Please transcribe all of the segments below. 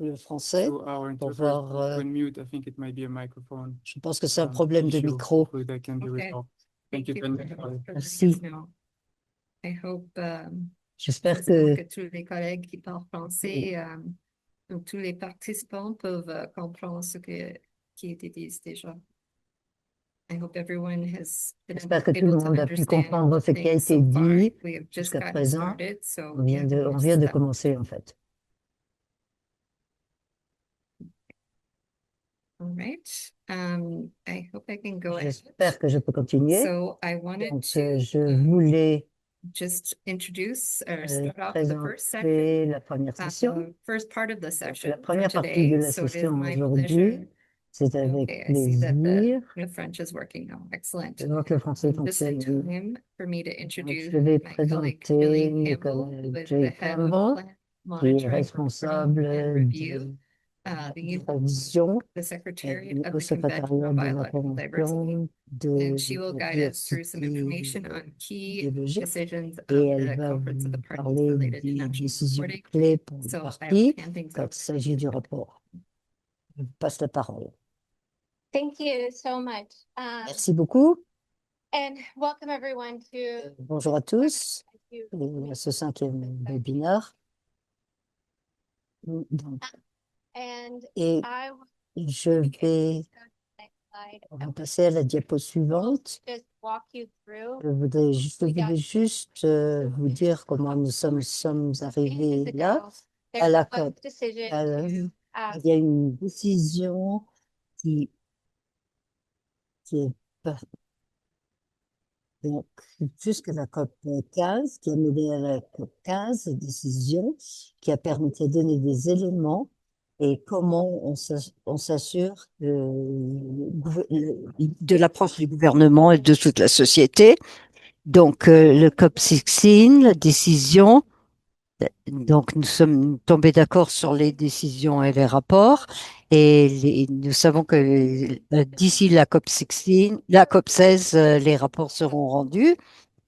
le français So our pour interpreter voir. went mute. I think it might be a microphone Je pense que c'est un problème de issue. micro. Hopefully that can be Okay. resolved. Thank Thank you you very much. for letting Merci. us know. I hope, J'espère j'espère que que tous les collègues qui parlent français, donc tous les participants peuvent comprendre qui a été dit déjà. I hope everyone has been j'espère que tout le able to monde a pu understand comprendre ce qui a things été so far. dit We have just jusqu'à gotten présent. started, so On vient de commencer en fait. All right. I hope I can go ahead. J'espère que je peux continuer. So I wanted Donc, to je voulais just introduce or start off the first section, présenter la première session. the first part of the Donc, session la for première partie de today. la So it is session my aujourd'hui, pleasure. c'est avec Okay, I see that plaisir the French is working now. Excellent. de voir que le français Just in fonctionne. time for me to Donc, introduce je vais my colleague présenter Jillian le Campbell, who collègue is the Jay head of Campbell, plant qui est monitoring, responsable reporting, and de review, la vision the Secretariat of au the secrétariat Convention on de la Biological Diversity. Convention And de she will la guide us through some diversité information on key biologique decisions et of elle the va Conference of the vous Parties parler related to des national décisions reporting. clés pour le So I will parti hand things quand over il s'agit du rapport. Je vous passe la parole. Thank you so much. Merci beaucoup. And welcome everyone to Bonjour à tous à ce cinquième webinaire. Donc, and et I je vais on va passer à la diapo suivante. just walk you through Je voudrais juste vous dire comment nous sommes arrivés là. À la COP. decision Il y a une décision qui est pas- donc, jusqu'à la COP 15, qui a mené à la COP 15, décision qui a permis de donner des éléments et comment on s'assure de l'approche du gouvernement et de toute la société. Donc, le COP 16, la décision. Donc, nous sommes tombés d'accord sur les décisions et les rapports. Et nous savons que d'ici la COP 16, la COP 16, les rapports seront rendus.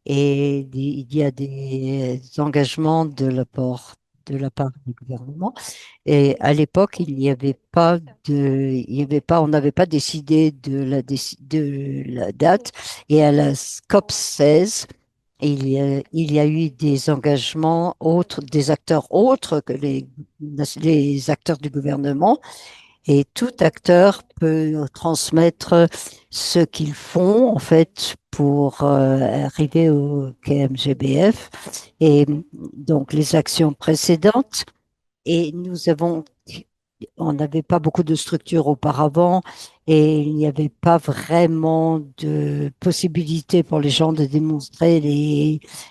Et il y a des engagements de la part du gouvernement. Et à l'époque, on n'avait pas décidé de la date. Et à la COP 16, il y a eu des engagements autres, des acteurs autres que les acteurs du gouvernement. Et tout acteur peut transmettre ce qu'ils font, en fait, pour arriver au KMGBF. Et donc, les actions précédentes. Et on n'avait pas beaucoup de structures auparavant et il n'y avait pas vraiment de possibilité pour les gens de démontrer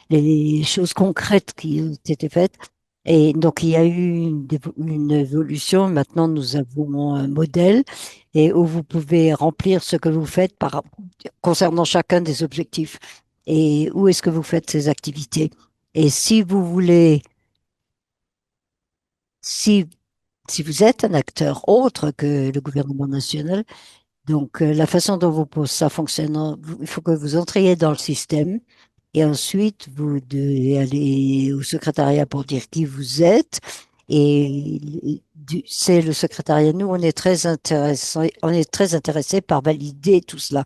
les choses concrètes qui ont été faites. Et donc, il y a eu une évolution. Maintenant, nous avons un modèle et où vous pouvez remplir ce que vous faites concernant chacun des objectifs et où est-ce que vous faites ces activités. Et si vous voulez, si si vous êtes un acteur autre que le gouvernement national, donc la façon dont ça fonctionne, il faut que vous entriez dans le système et ensuite vous devez aller au secrétariat pour dire qui vous êtes. Et c'est le secrétariat. Nous, on est très intéressés par valider tout cela.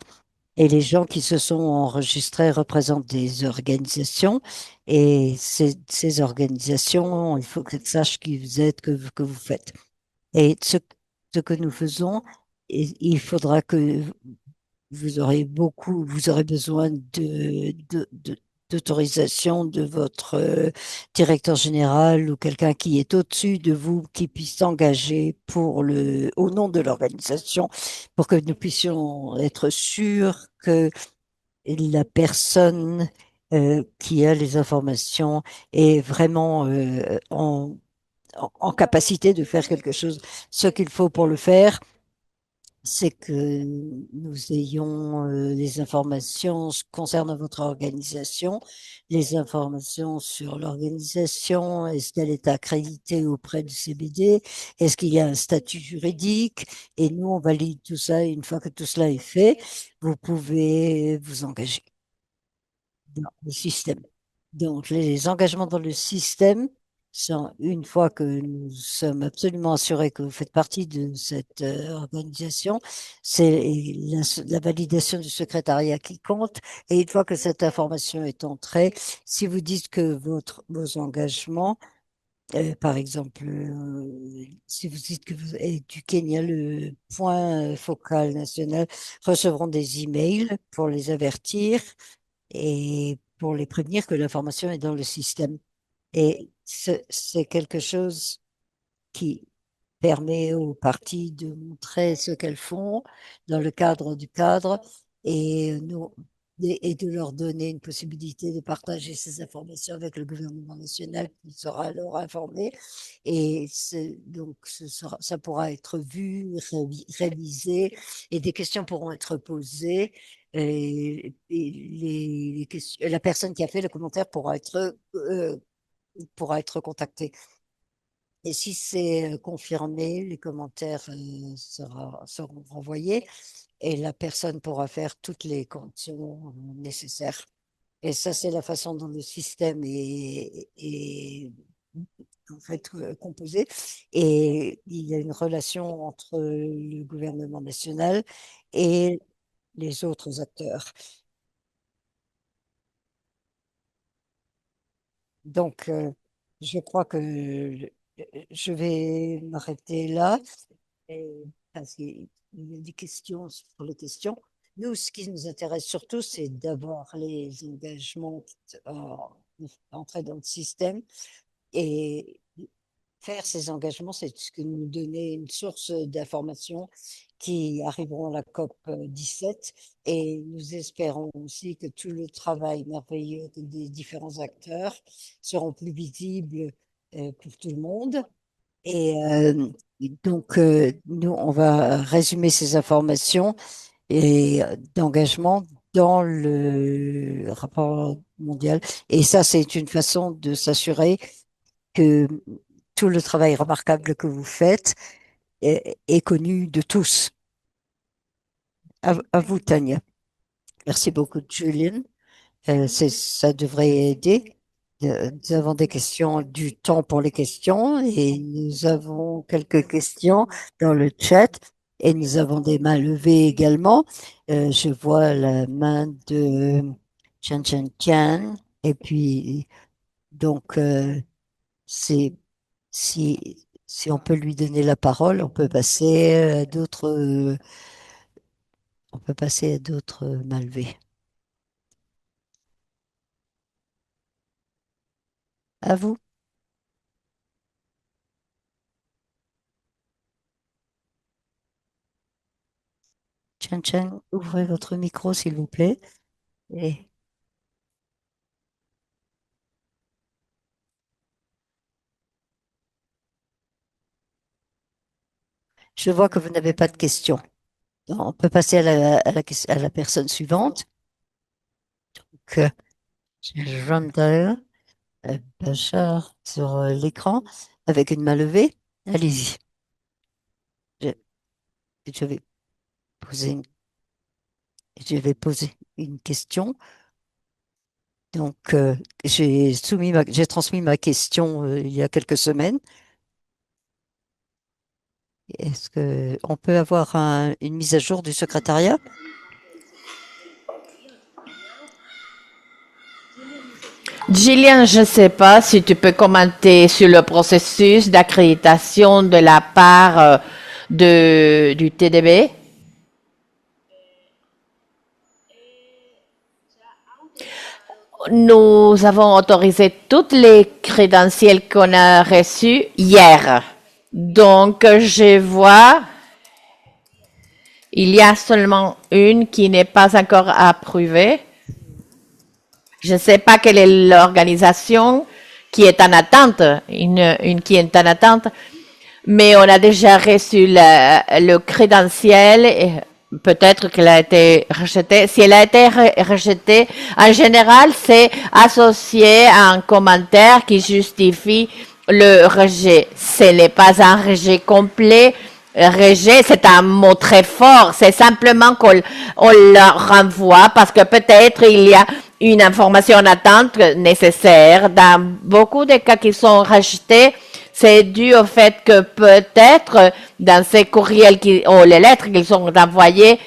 Et les gens qui se sont enregistrés représentent des organisations. Et ces organisations, il faut qu'elles sachent qui vous êtes, que vous faites. Et ce que nous faisons, il faudra que vous aurez besoin d'autorisation de votre directeur général ou quelqu'un qui est au-dessus de vous, qui puisse s'engager au nom de l'organisation, pour que nous puissions être sûrs que la personne qui a les informations est vraiment en capacité de faire quelque chose. Ce qu'il faut pour le faire, c'est que nous ayons les informations concernant votre organisation, les informations sur l'organisation, est-ce qu'elle est accréditée auprès du CBD, est-ce qu'il y a un statut juridique, et nous, on valide tout ça. Et une fois que tout cela est fait, vous pouvez vous engager dans le système. Donc, les engagements dans le système Une fois que nous sommes absolument assurés que vous faites partie de cette organisation, c'est la validation du secrétariat qui compte. Et une fois que cette information est entrée, si vous dites que vos engagements, par exemple, si vous dites que vous êtes du Kenya, le point focal national recevront des emails pour les avertir et pour les prévenir que l'information est dans le système. Et c'est quelque chose qui permet aux parties de montrer ce qu'elles font dans le cadre du cadre et, et de leur donner une possibilité de partager ces informations avec le gouvernement national qui sera alors informé. Et donc, ça pourra être vu, révisé et des questions pourront être posées. Et la personne qui a fait le commentaire pourra être contactée. Et si c'est confirmé, les commentaires seront renvoyés et la personne pourra faire toutes les corrections nécessaires. Et ça, c'est la façon dont le système est en fait composé. Et il y a une relation entre le gouvernement national et les autres acteurs. Donc, je crois que je vais m'arrêter là parce qu'il y a des questions sur les questions. Nous, ce qui nous intéresse surtout, c'est d'avoir les engagements entrer dans le système et faire ces engagements, c'est ce que nous donner une source d'informations qui arriveront à la COP 17 et nous espérons aussi que tout le travail merveilleux des différents acteurs seront plus visibles pour tout le monde. Et donc, nous, on va résumer ces informations et d'engagement dans le rapport mondial. Et ça, c'est une façon de s'assurer que tout le travail remarquable que vous faites est connu de tous. À vous, Tania. Merci beaucoup, Julien. Ça devrait aider. Nous avons des questions, du temps pour les questions et nous avons quelques questions dans le chat et nous avons des mains levées également. Je vois la main de Chen Chen Tian et puis donc c'est si on peut lui donner la parole, on peut passer à d'autres mains levées. À vous. Chen Chen, ouvrez votre micro, s'il vous plaît. Et je vois que vous n'avez pas de questions. Donc, on peut passer à la personne suivante. Donc, Ramdale Bachar sur l'écran avec une main levée. Allez-y. Je, je vais poser une, je vais poser une question. Donc, j'ai transmis ma question il y a quelques semaines. Est-ce que on peut avoir une mise à jour du secrétariat? Gillian, je ne sais pas si tu peux commenter sur le processus d'accréditation de la part du TDB. Nous avons autorisé toutes les crédentiels qu'on a reçus hier. Donc, je vois, il y a seulement une qui n'est pas encore approuvée. Je ne sais pas quelle est l'organisation qui est en attente, une qui est en attente, mais on a déjà reçu le crédentiel et peut-être qu'elle a été rejetée. Si elle a été rejetée, en général, c'est associé à un commentaire qui justifie le rejet. Ce n'est pas un rejet complet. Rejet, c'est un mot très fort. C'est simplement qu'on le renvoie parce que peut-être il y a une information en attente nécessaire. Dans beaucoup de cas qui sont rejetés, c'est dû au fait que peut-être dans ces courriels ou les lettres qu'ils ont envoyées,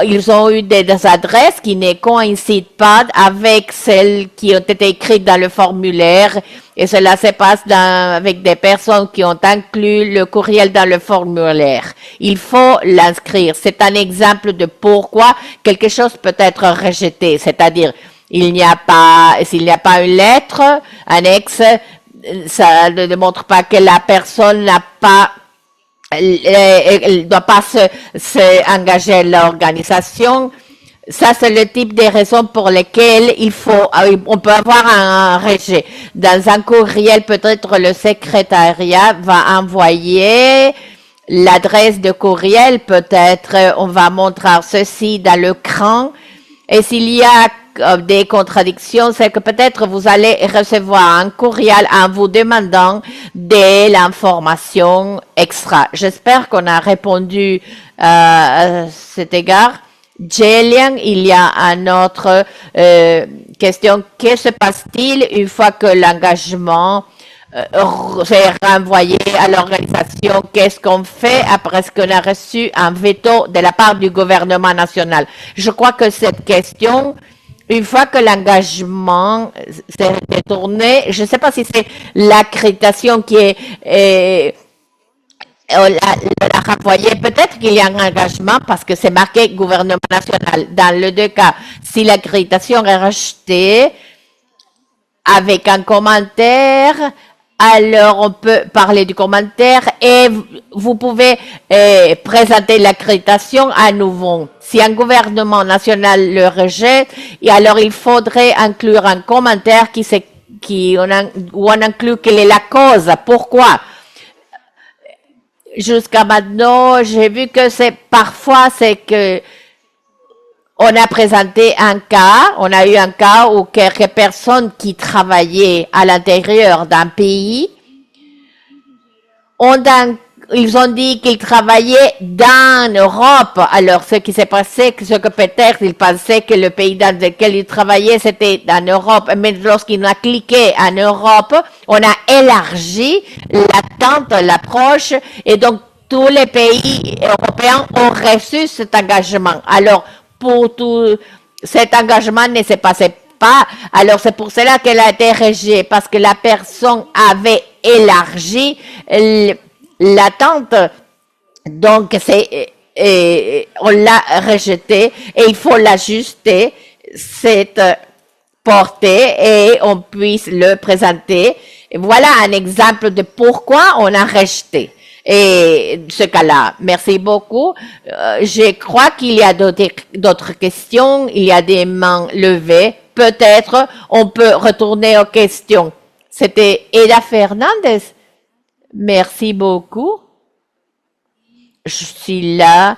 ils ont eu des adresses qui ne coïncident pas avec celles qui ont été écrites dans le formulaire et cela se passe avec des personnes qui ont inclus le courriel dans le formulaire. Il faut l'inscrire. C'est un exemple de pourquoi quelque chose peut être rejeté. C'est-à-dire, s'il n'y a pas une lettre annexe, ça ne démontre pas que la personne n'a pas elle doit pas engager à l'organisation. Ça, c'est le type de raisons pour lesquelles on peut avoir un rejet. Dans un courriel, peut-être le secrétariat va envoyer l'adresse de courriel, peut-être on va montrer ceci dans l'écran. Et s'il y a des contradictions, c'est que peut-être vous allez recevoir un courriel en vous demandant de l'information extra. J'espère qu'on a répondu à cet égard. Jillian, il y a une autre question. Que se passe-t-il une fois que l'engagement s'est renvoyé à l'organisation? Qu'est-ce qu'on fait après ce qu'on a reçu un veto de la part du gouvernement national? Je crois que cette question, une fois que l'engagement s'est détourné, je ne sais pas si c'est l'accréditation qui est l'a renvoyé. Peut-être qu'il y a un engagement parce que c'est marqué gouvernement national. Dans les deux cas, si l'accréditation est rejetée avec un commentaire, alors on peut parler du commentaire et vous pouvez présenter l'accréditation à nouveau. Si un gouvernement national le rejette, et alors il faudrait inclure un commentaire où on inclut quelle est la cause, pourquoi. Jusqu'à maintenant, j'ai vu que parfois c'est que on a présenté on a eu un cas où quelques personnes qui travaillaient à l'intérieur d'un pays, ils ont dit qu'ils travaillaient dans l'Europe. Alors, ce qui s'est passé, c'est que peut-être ils pensaient que le pays dans lequel ils travaillaient, c'était en Europe. Mais lorsqu'ils ont cliqué en Europe, on a élargi l'attente, l'approche, et donc tous les pays européens ont reçu cet engagement. Alors, pour tout cet engagement ne se passait pas. Alors, c'est pour cela qu'elle a été rejetée, parce que la personne avait élargi l'attente. Donc, on l'a rejeté et il faut l'ajuster, cette portée, et on puisse le présenter. Et voilà un exemple de pourquoi on a rejeté. Et ce cas-là, merci beaucoup. Je crois qu'il y a d'autres questions. Il y a des mains levées. Peut-être on peut retourner aux questions. C'était Eda Fernandez. Merci beaucoup. Je suis là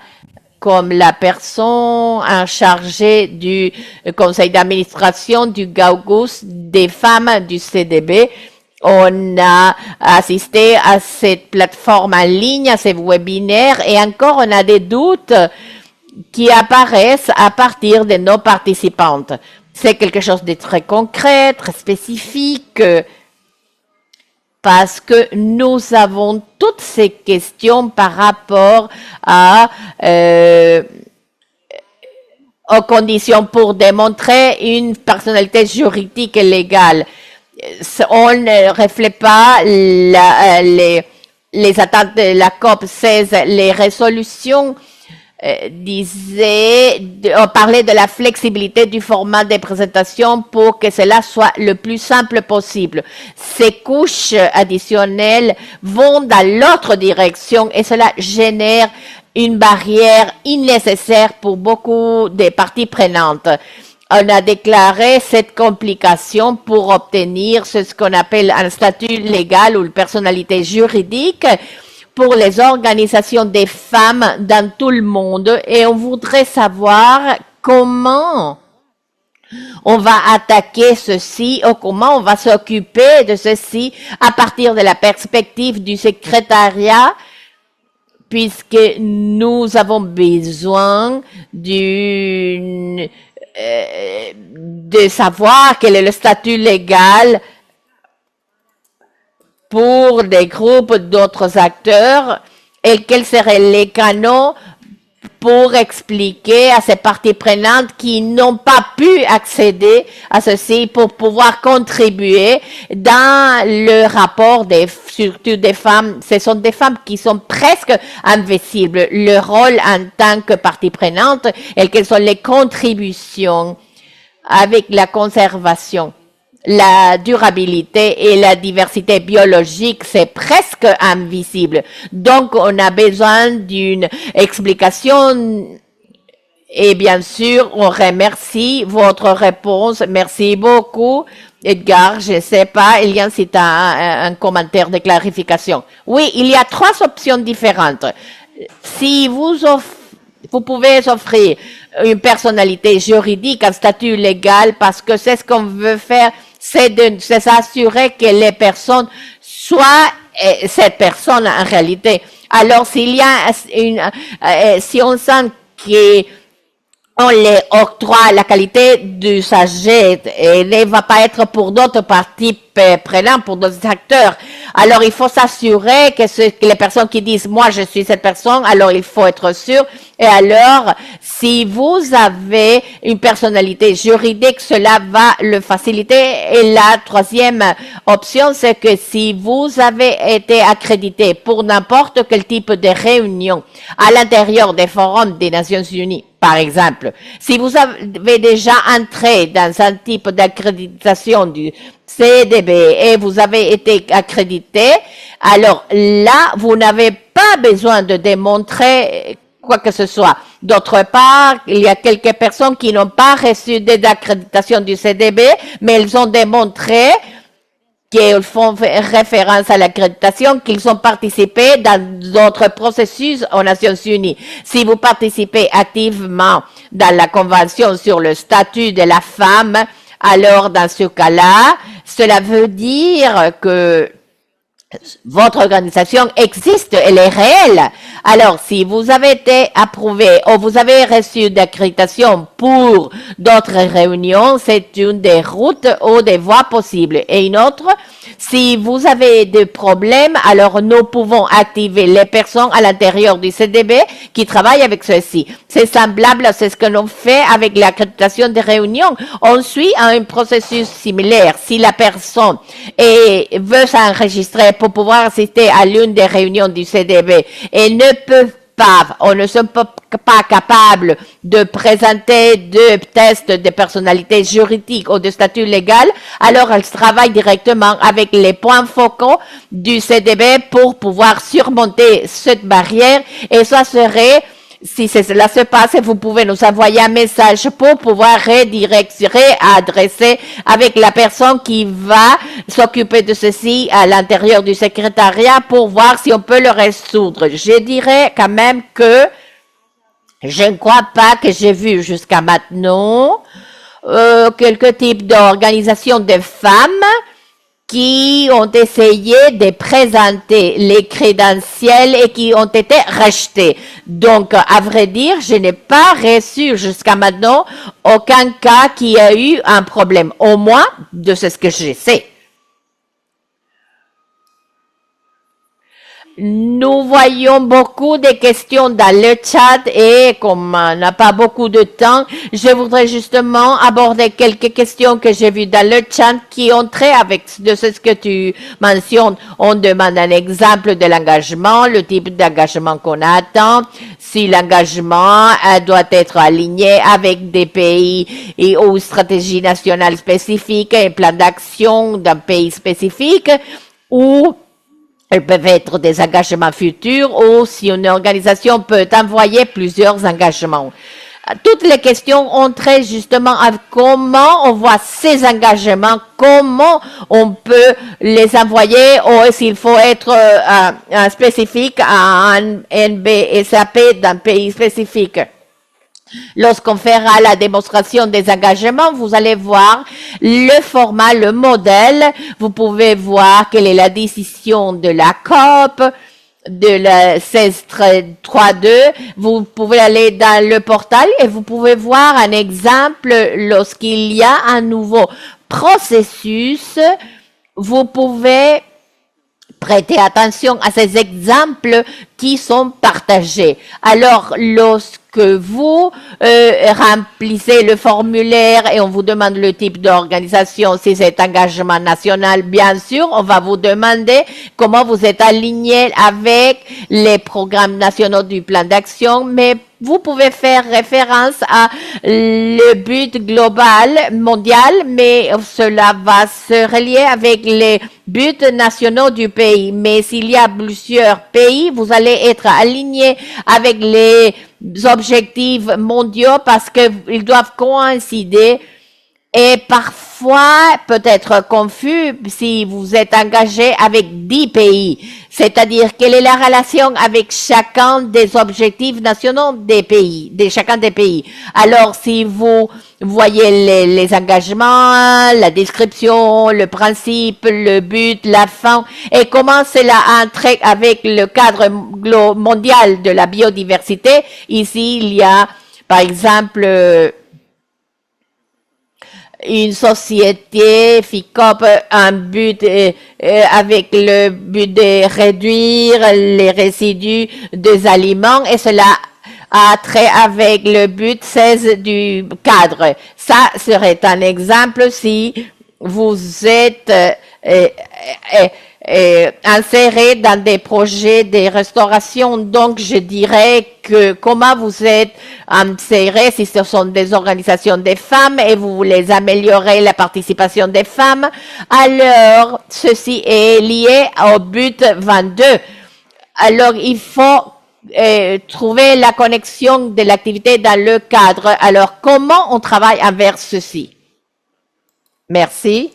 comme la personne en charge du conseil d'administration du Gaugus des femmes du CDB. On a assisté à cette plateforme en ligne, à ces webinaires, et encore on a des doutes qui apparaissent à partir de nos participantes. C'est quelque chose de très concret, très spécifique, parce que nous avons toutes ces questions par rapport aux conditions pour démontrer une personnalité juridique et légale. On ne reflète pas les attentes de la COP 16, les résolutions on parlait de la flexibilité du format de présentation pour que cela soit le plus simple possible. Ces couches additionnelles vont dans l'autre direction et cela génère une barrière nécessaire pour beaucoup de parties prenantes. On a déclaré cette complication pour obtenir ce qu'on appelle un statut légal ou une personnalité juridique pour les organisations des femmes dans tout le monde, et on voudrait savoir comment on va attaquer ceci ou comment on va s'occuper de ceci à partir de la perspective du secrétariat, puisque nous avons besoin d'une de savoir quel est le statut légal pour des groupes d'autres acteurs et quels seraient les canaux pour expliquer à ces parties prenantes qui n'ont pas pu accéder à ceci pour pouvoir contribuer dans le rapport surtout des femmes. Ce sont des femmes qui sont presque invisibles. Leur rôle en tant que partie prenante et quelles sont les contributions avec la conservation. La durabilité et la diversité biologique, c'est presque invisible. Donc, on a besoin d'une explication. Et bien sûr, on remercie votre réponse. Merci beaucoup, Edgar. Je ne sais pas, Eliane, si tu as un commentaire de clarification. Oui, il y a 3 options différentes. Si vous pouvez offrir une personnalité juridique, un statut légal, parce que c'est ce qu'on veut faire, c'est s'assurer que les personnes soient cette personne en réalité. Alors, s'il y a si on sent qu'on les octroie la qualité du sagesse et ne va pas être pour d'autres parties prenantes, pour d'autres acteurs. Alors, il faut s'assurer que les personnes qui disent, moi, je suis cette personne, alors il faut être sûr. Et alors, si vous avez une personnalité juridique, cela va le faciliter. Et la 3e option, c'est que si vous avez été accrédité pour n'importe quel type de réunion à l'intérieur des forums des Nations Unies, par exemple, si vous avez déjà entré dans un type d'accréditation du CDB et vous avez été accrédité, alors là, vous n'avez pas besoin de démontrer quoi que ce soit. D'autre part, il y a quelques personnes qui n'ont pas reçu d'accréditation du CDB, mais elles ont démontré qu'ils font référence à l'accréditation, qu'ils ont participé dans d'autres processus aux Nations Unies. Si vous participez activement dans la Convention sur le statut de la femme, alors dans ce cas-là, cela veut dire que votre organisation existe, elle est réelle. Alors, si vous avez été approuvé ou vous avez reçu d'accréditation pour d'autres réunions, c'est une des routes ou des voies possibles. Et une autre, si vous avez des problèmes, alors nous pouvons activer les personnes à l'intérieur du CDB qui travaillent avec ceci. C'est semblable, c'est ce que l'on fait avec l'accréditation des réunions. On suit un processus similaire. Si la personne veut s'enregistrer pour pouvoir assister à l'une des réunions du CDB et ne peut pas, on ne sont pas capables de présenter de tests de personnalité juridique ou de statut légal, alors elle travaille directement avec les points focaux du CDB pour pouvoir surmonter cette barrière et ça serait si cela se passe, vous pouvez nous envoyer un message pour pouvoir réadresser avec la personne qui va s'occuper de ceci à l'intérieur du secrétariat pour voir si on peut le résoudre. Je dirais quand même que je ne crois pas que j'ai vu jusqu'à maintenant quelques types d'organisations de femmes qui ont essayé de présenter les crédentiels et qui ont été rejetés. Donc, à vrai dire, je n'ai pas reçu jusqu'à maintenant aucun cas qui a eu un problème, au moins de ce que je sais. Nous voyons beaucoup de questions dans le chat et comme on n'a pas beaucoup de temps, je voudrais justement aborder quelques questions que j'ai vues dans le chat qui ont trait avec de ce que tu mentionnes. On demande un exemple de l'engagement, le type d'engagement qu'on attend, si l'engagement doit être aligné avec des pays et ou stratégies nationales spécifiques, un plan d'action d'un pays spécifique ou elles peuvent être des engagements futurs ou si une organisation peut envoyer plusieurs engagements. Toutes les questions ont trait justement à comment on voit ces engagements, comment on peut les envoyer ou s'il faut être spécifique à un NBSAP d'un pays spécifique. Lorsqu'on fera la démonstration des engagements, vous allez voir le format, le modèle. Vous pouvez voir quelle est la décision de la COP de la 16.3.2, vous pouvez aller dans le portail et vous pouvez voir un exemple lorsqu'il y a un nouveau processus. Vous pouvez prêter attention à ces exemples qui sont partagés. Alors, lorsque vous remplissez le formulaire et on vous demande le type d'organisation, si c'est engagement national, bien sûr, on va vous demander comment vous êtes aligné avec les programmes nationaux du plan d'action, mais vous pouvez faire référence à le but global mondial, mais cela va se relier avec les buts nationaux du pays. Mais s'il y a plusieurs pays, vous allez être aligné avec les objectifs mondiaux parce qu'ils doivent coïncider. Et parfois, peut-être confus si vous êtes engagé avec 10 pays. C'est-à-dire, quelle est la relation avec chacun des objectifs nationaux des pays, de chacun des pays. Alors, si vous voyez les engagements, la description, le principe, le but, la fin, et comment cela entre avec le cadre mondial de la biodiversité, ici, il y a, par exemple, une société FICOP un but avec le but de réduire les résidus des aliments et cela a trait avec le but 16 du cadre. Ça serait un exemple si vous êtes inséré dans des projets de restauration. Donc, je dirais que comment vous êtes inséré, si ce sont des organisations des femmes et vous voulez améliorer la participation des femmes, alors ceci est lié au but 22. Alors, il faut trouver la connexion de l'activité dans le cadre. Alors, comment on travaille envers ceci? Merci.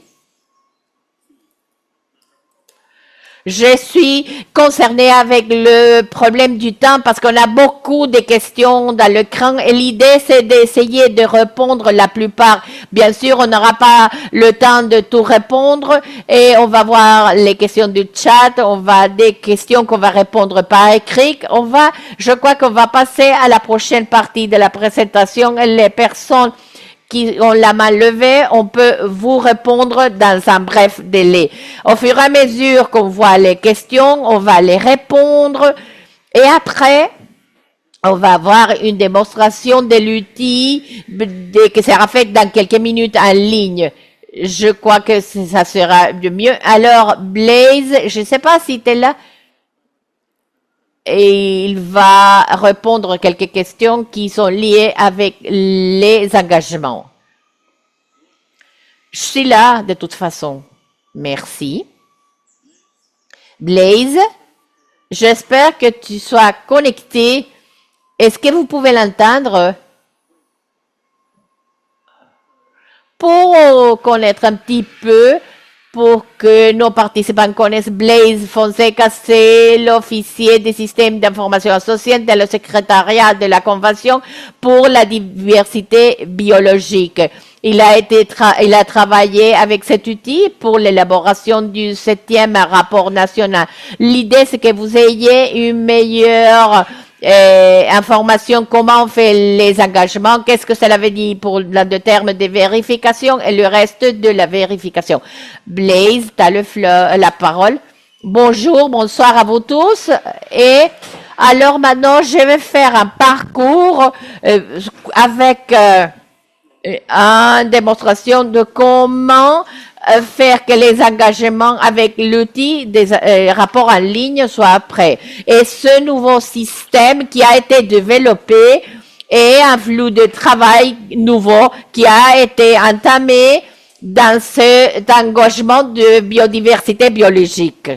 Je suis concernée avec le problème du temps parce qu'on a beaucoup de questions dans le cran et l'idée c'est d'essayer de répondre la plupart. Bien sûr, on n'aura pas le temps de tout répondre et on va voir les questions du chat, on va des questions qu'on va répondre par écrit. Je crois qu'on va passer à la prochaine partie de la présentation. Les personnes qui ont la main levée, on peut vous répondre dans un bref délai. Au fur et à mesure qu'on voit les questions, on va les répondre et après, on va avoir une démonstration de l'outil qui sera faite dans quelques minutes en ligne. Je crois que ça sera de mieux. Alors, Blaise, je ne sais pas si tu es là. Et il va répondre quelques questions qui sont liées avec les engagements. Je suis là de toute façon. Merci. Blaise, j'espère que tu sois connecté. Est-ce que vous pouvez l'entendre? Pour connaître un petit peu, pour que nos participants connaissent Blaise Fonseca, c'est l'officier des systèmes d'information associés dans le secrétariat de la Convention pour la diversité biologique. Il a travaillé avec cet outil pour l'élaboration du 7e rapport national. L'idée, c'est que vous ayez une meilleure information, comment on fait les engagements, qu'est-ce que cela veut dire pour le terme de vérification et le reste de la vérification. Blaise, tu as la parole. Bonjour, bonsoir à vous tous. Et alors maintenant, je vais faire un parcours avec une démonstration de comment faire que les engagements avec l'outil des rapports en ligne soient prêts. Et ce nouveau système qui a été développé est un flux de travail nouveau qui a été entamé dans cet engagement de biodiversité biologique.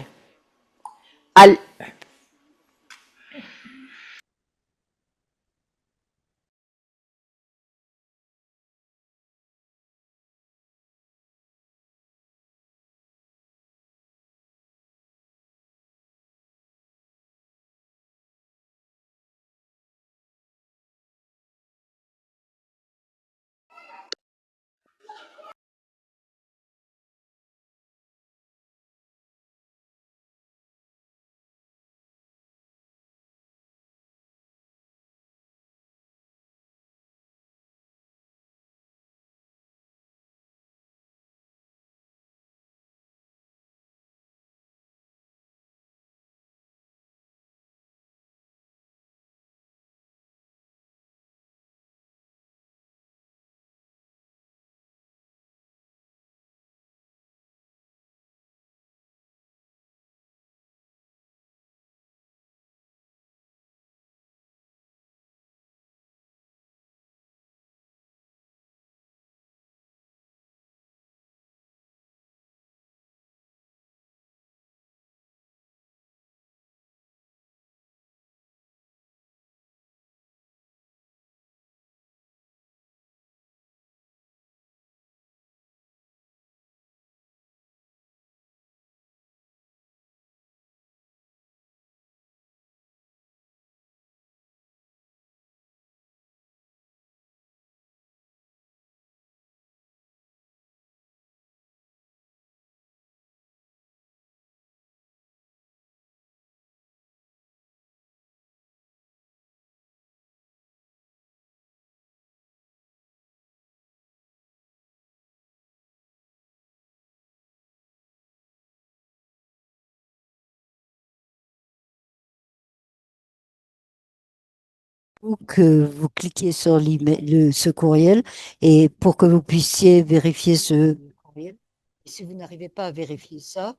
faut que vous cliquiez sur ce courriel et pour que vous puissiez vérifier ce courriel. Et si vous n'arrivez pas à vérifier ça,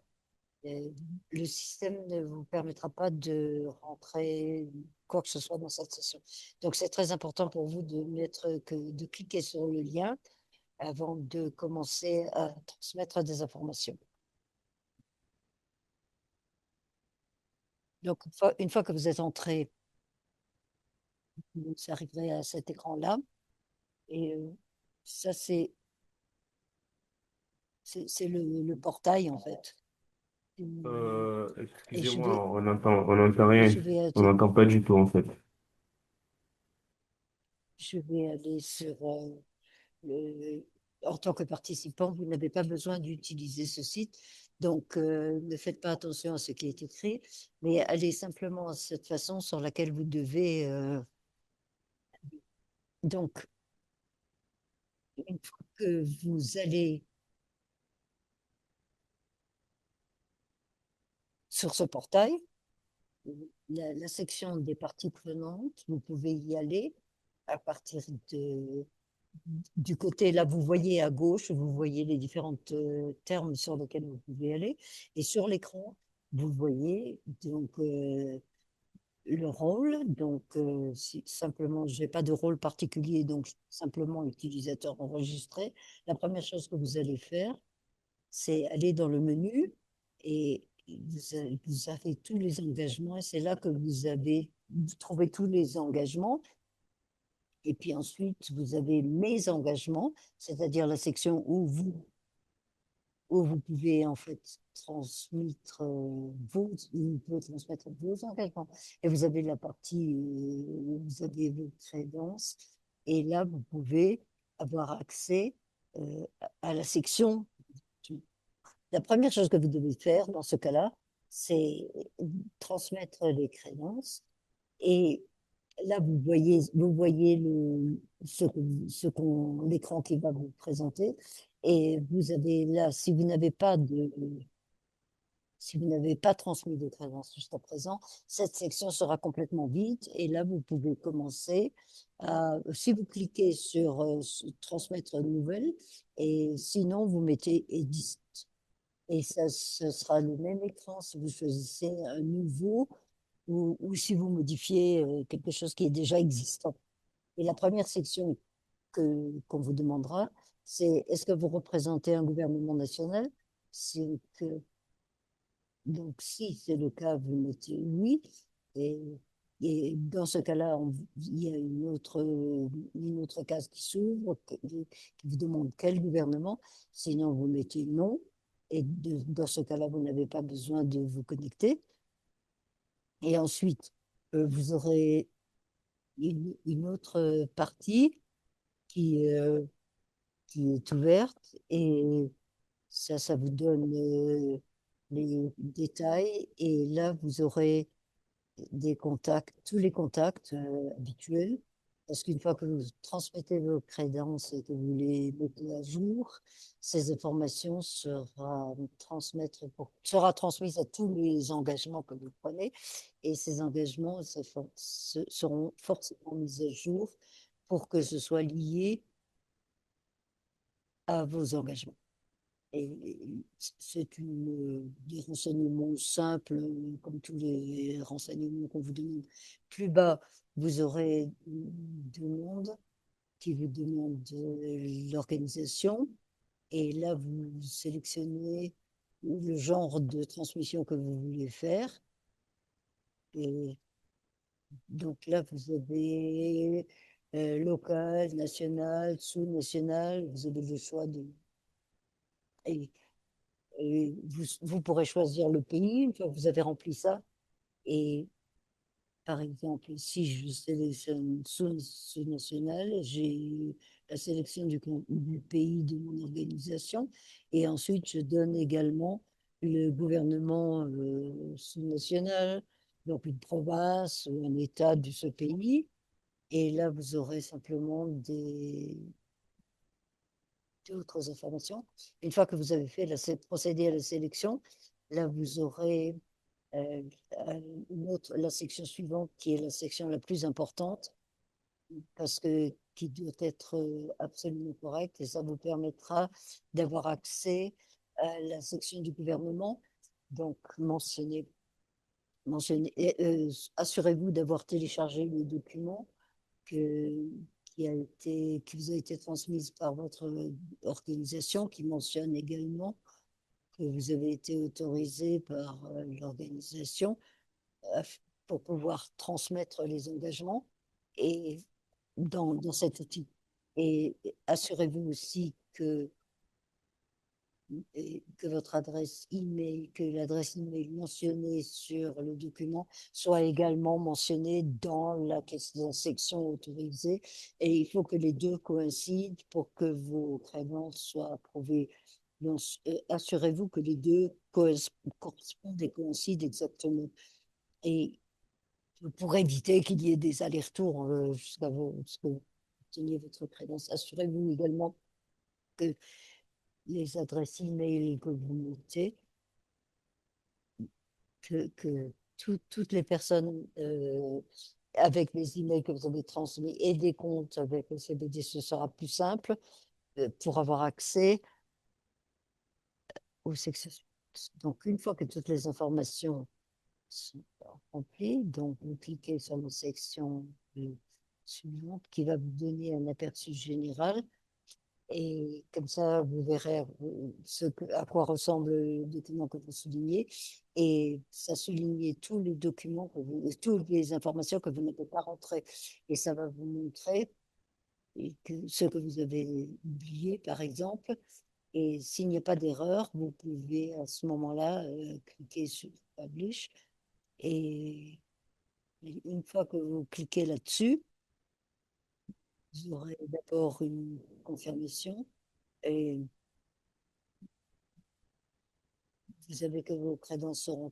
euh, le système ne vous permettra pas de rentrer quoi que ce soit dans cette session. Donc, c'est très important pour vous de cliquer sur le lien avant de commencer à transmettre des informations. Donc, une fois que vous êtes entré, vous arriverez à cet écran-là. Et ça, c'est le portail, en fait. Et je Excusez-moi, vais, on n'entend rien. je vais, On n'entend pas du tout, en fait. je vais aller sur en tant que participant, vous n'avez pas besoin d'utiliser ce site. Donc, ne faites pas attention à ce qui est écrit, mais allez simplement à cette façon sur laquelle vous devez. Donc, une fois que vous allez sur ce portail, la section des parties prenantes, vous pouvez y aller à partir du côté, là, vous voyez à gauche, vous voyez les différents termes sur lesquels vous pouvez aller. Et sur l'écran, vous voyez donc le rôle. Donc, simplement, je n'ai pas de rôle particulier, donc simplement utilisateur enregistré. La première chose que vous allez faire, c'est aller dans le menu et vous avez tous les engagements. Et c'est là que vous trouvez tous les engagements. Et puis ensuite, vous avez mes engagements, c'est-à-dire la section où vous pouvez en fait transmettre vous pouvez transmettre vos engagements. Et vous avez la partie où vous avez vos crédences. Et là, vous pouvez avoir accès à la section. La première chose que vous devez faire dans ce cas-là, c'est transmettre les crédences. Et là, vous voyez l'écran qui va vous présenter. Et vous avez là, si vous n'avez pas transmis de crédences jusqu'à présent, cette section sera complètement vide. Et là, vous pouvez commencer si vous cliquez sur transmettre une nouvelle, et sinon, vous mettez edit. Et ça, ce sera le même écran si vous choisissez un nouveau ou si vous modifiez quelque chose qui est déjà existant. Et la première section qu'on vous demandera, c'est est-ce que vous représentez un gouvernement national? C'est que, donc, si c'est le cas, vous mettez oui. Et, et dans ce cas-là, il y a une autre case qui s'ouvre, qui vous demande quel gouvernement. Sinon, vous mettez non. Et dans ce cas-là, vous n'avez pas besoin de vous connecter. Et ensuite, vous aurez une autre partie qui, euh, qui est ouverte et ça vous donne les détails. Et là, vous aurez des contacts, tous les contacts habituels. Parce qu'une fois que vous transmettez vos crédences et que vous les mettez à jour, ces informations sera transmises à tous les engagements que vous prenez. Et ces engagements seront forcément mis à jour pour que ce soit lié à vos engagements. Et c'est des renseignements simples, comme tous les renseignements qu'on vous demande. Plus bas, vous aurez une demande qui vous demande l'organisation. Et là, vous sélectionnez le genre de transmission que vous voulez faire. Et donc là, vous avez local, national, sous-national. Vous avez le choix de... Et vous pourrez choisir le pays une fois que vous avez rempli ça. Et par exemple, si je sélectionne sous-national, j'ai la sélection du pays de mon organisation. Et ensuite, je donne également le gouvernement sous-national, donc une province ou un État de ce pays. Et là, vous aurez simplement d'autres informations. Une fois que vous avez fait procédé à la sélection, là, vous aurez la section suivante qui est la section la plus importante, parce que qui doit être absolument correct et ça vous permettra d'avoir accès à la section du gouvernement. Donc, assurez-vous d'avoir téléchargé le document que, qui vous a été transmis par votre organisation, qui mentionne également que vous avez été autorisé par l'organisation euh, pour pouvoir transmettre les engagements et dans cet outil. Et assurez-vous aussi que votre adresse email, que l'adresse email mentionnée sur le document soit également mentionnée dans la section autorisée. Et il faut que les deux coïncident pour que vos crédences soient approuvées. Donc, assurez-vous que les deux correspondent et coïncident exactement. Et pour éviter qu'il y ait des allers-retours jusqu'à ce que vous obteniez votre crédence, assurez-vous également que les adresses email que vous mettez, que toutes les personnes avec les emails que vous avez transmis et des comptes avec le CBD, ce sera plus simple pour avoir accès aux sections. Donc, une fois que toutes les informations sont remplies, donc vous cliquez sur la section suivante qui va vous donner un aperçu général. Et comme ça, vous verrez à quoi ressemble le document que vous soulignez. Et ça souligne tous les documents, toutes les informations que vous n'avez pas rentrées. Et ça va vous montrer ce que vous avez oublié, par exemple. Et s'il n'y a pas d'erreur, vous pouvez à ce moment-là cliquer sur Publish. Et une fois que vous cliquez là-dessus, vous aurez d'abord une confirmation. Et vous savez que vos crédences seront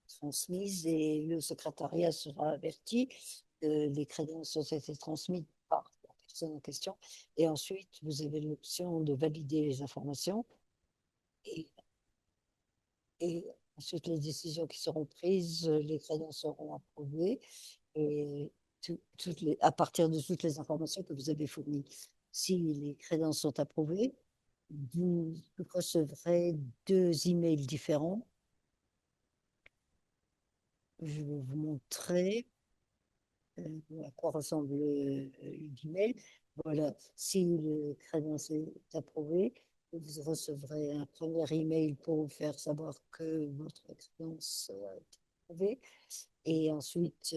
transmises et le secrétariat sera averti que les crédences ont été transmises par la personne en question. Et ensuite, vous avez l'option de valider les informations et, et ensuite les décisions qui seront prises, les crédences seront approuvées et à partir de toutes les informations que vous avez fournies. Si les crédences sont approuvées, vous recevrez 2 emails différents. Je vais vous montrer à quoi ressemble l'email. Voilà, si le crédence est approuvé, vous recevrez un premier email pour vous faire savoir que votre crédence est approuvée. Et ensuite,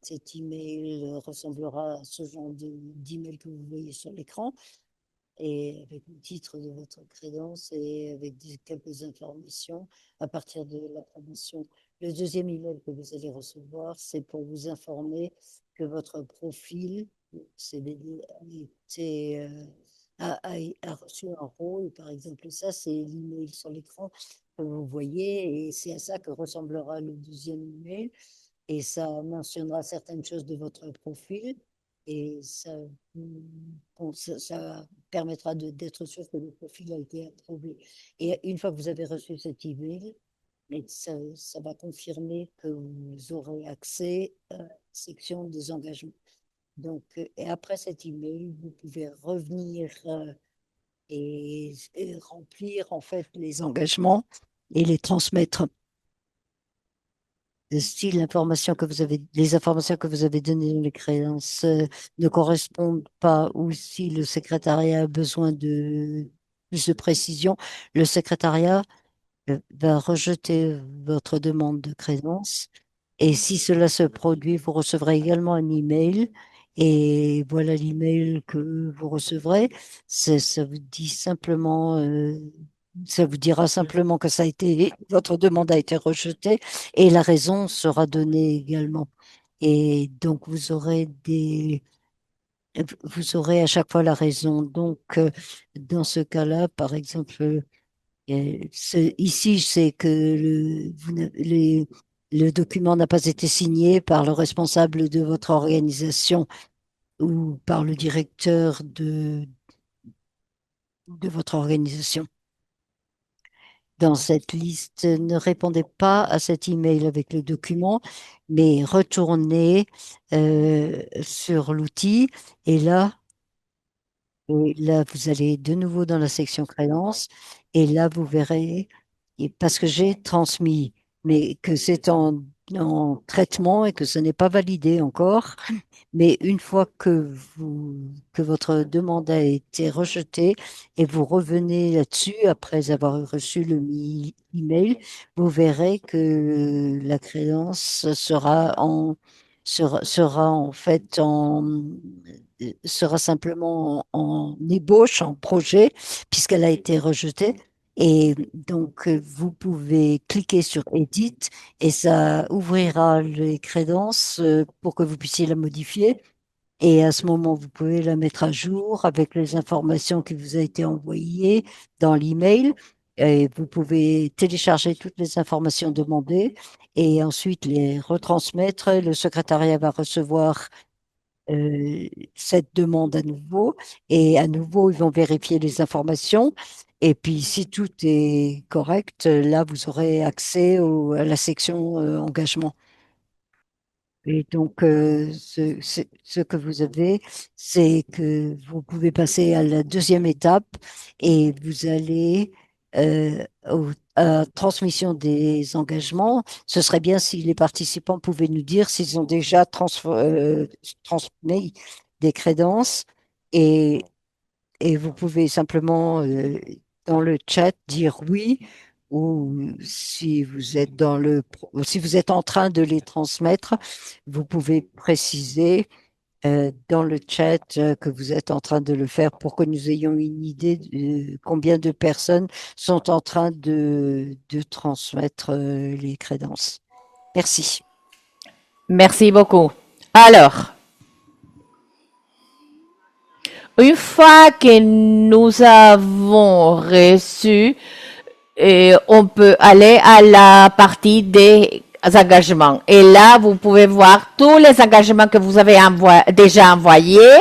cet email ressemblera à ce genre d'email que vous voyez sur l'écran et avec le titre de votre crédence et avec quelques informations à partir de l'approbation. Le deuxième email que vous allez recevoir, c'est pour vous informer que votre profil CBD a reçu un rôle. Par exemple, ça, c'est l'email sur l'écran que vous voyez et c'est à ça que ressemblera le deuxième email. Et ça mentionnera certaines choses de votre profil et ça permettra d'être sûr que le profil a été approuvé. Et une fois que vous avez reçu cet email, ça va confirmer que vous aurez accès à la section des engagements. Donc, et après cet email, vous pouvez revenir et remplir en fait les engagements et les transmettre. Si l'information que vous avez, les informations que vous avez données dans les créances ne correspondent pas ou si le secrétariat a besoin de plus de précision, le secrétariat va rejeter votre demande de crédence. Et si cela se produit, vous recevrez également un email. Et voilà l'email que vous recevrez. Ça vous dit simplement, ça vous dira simplement que votre demande a été rejetée et la raison sera donnée également. Et donc vous aurez à chaque fois la raison. Donc, dans ce cas-là, par exemple, ici, c'est que le document n'a pas été signé par le responsable de votre organisation ou par le directeur de votre organisation. dans cette liste, ne répondez pas à cet email avec le document, mais retournez sur l'outil et là, vous allez de nouveau dans la section créances et là, vous verrez, parce que j'ai transmis, mais que c'est en traitement et que ce n'est pas validé encore. Mais une fois que votre demande a été rejetée et vous revenez là-dessus après avoir reçu le email, vous verrez que la créance sera en fait sera simplement en ébauche, en projet, puisqu'elle a été rejetée. Et donc, vous pouvez cliquer sur Edit et ça ouvrira les crédences pour que vous puissiez la modifier. Et à ce moment, vous pouvez la mettre à jour avec les informations qui vous ont été envoyées dans l'email. Et vous pouvez télécharger toutes les informations demandées et ensuite les retransmettre. Le secrétariat va recevoir cette demande à nouveau et à nouveau, ils vont vérifier les informations. Et puis, si tout est correct, là, vous aurez accès à la section engagement. Et donc, ce que vous avez, c'est que vous pouvez passer à la deuxième étape et vous allez à transmission des engagements. Ce serait bien si les participants pouvaient nous dire s'ils ont déjà transmis des crédences et, et vous pouvez simplement dans le chat dire oui ou si vous êtes si vous êtes en train de les transmettre, vous pouvez préciser dans le chat que vous êtes en train de le faire pour que nous ayons une idée de combien de personnes sont en train de transmettre les crédences. Merci. Merci beaucoup. Alors, une fois que nous avons reçu, on peut aller à la partie des engagements. Et là, vous pouvez voir tous les engagements que vous avez déjà envoyés.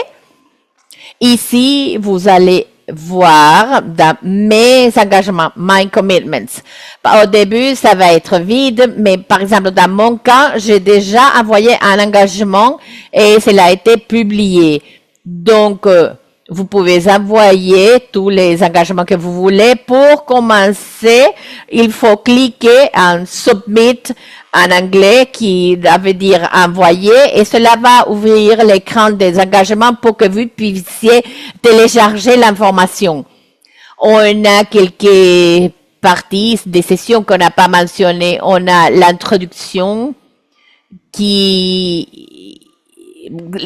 Ici, vous allez voir dans mes engagements, my commitments. Au début, ça va être vide, mais par exemple, dans mon cas, j'ai déjà envoyé un engagement et cela a été publié. Donc, vous pouvez envoyer tous les engagements que vous voulez. Pour commencer, il faut cliquer en Submit en anglais qui veut dire envoyer et cela va ouvrir l'écran des engagements pour que vous puissiez télécharger l'information. On a quelques parties des sessions qu'on n'a pas mentionnées. On a l'introduction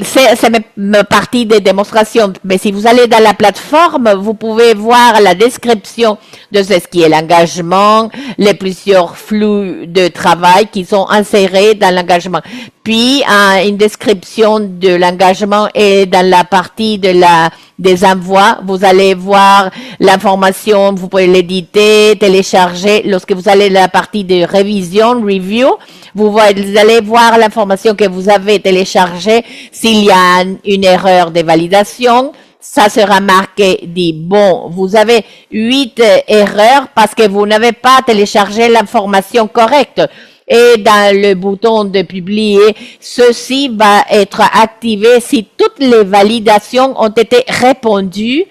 c'est ma partie des démonstrations, mais si vous allez dans la plateforme, vous pouvez voir la description de ce qui est l'engagement, les plusieurs flux de travail qui sont insérés dans l'engagement. Puis, une description de l'engagement et dans la partie des envois, vous allez voir l'information, vous pouvez l'éditer, télécharger. Lorsque vous allez dans la partie de révision, review, vous allez voir l'information que vous avez téléchargée. S'il y a une erreur de validation, ça sera marqué, dit, bon, vous avez 8 erreurs parce que vous n'avez pas téléchargé l'information correcte. Et dans le bouton de publier, ceci va être activé si toutes les validations ont été répondues.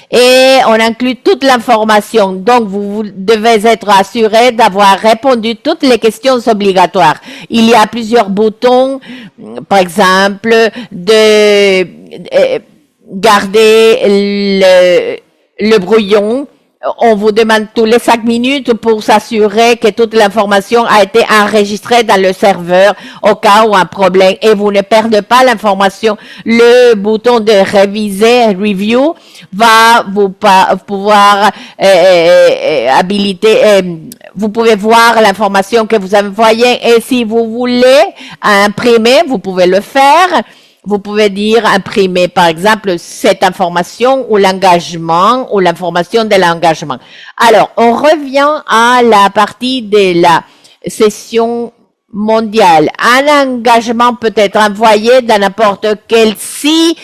Et on inclut toute l'information. Donc, vous devez être assuré d'avoir répondu toutes les questions obligatoires. Il y a plusieurs boutons, par exemple, de garder le brouillon. On vous demande tous les 5 minutes pour s'assurer que toute l'information a été enregistrée dans le serveur au cas où un problème et vous ne perdez pas l'information. Le bouton de réviser, review, va vous pouvoir habiliter, vous pouvez voir l'information que vous avez envoyée et si vous voulez imprimer, vous pouvez le faire. Vous pouvez dire imprimer, par exemple, cette information ou l'engagement ou l'information de l'engagement. Alors, on revient à la partie de la session mondiale. Un engagement peut être envoyé dans n'importe quel si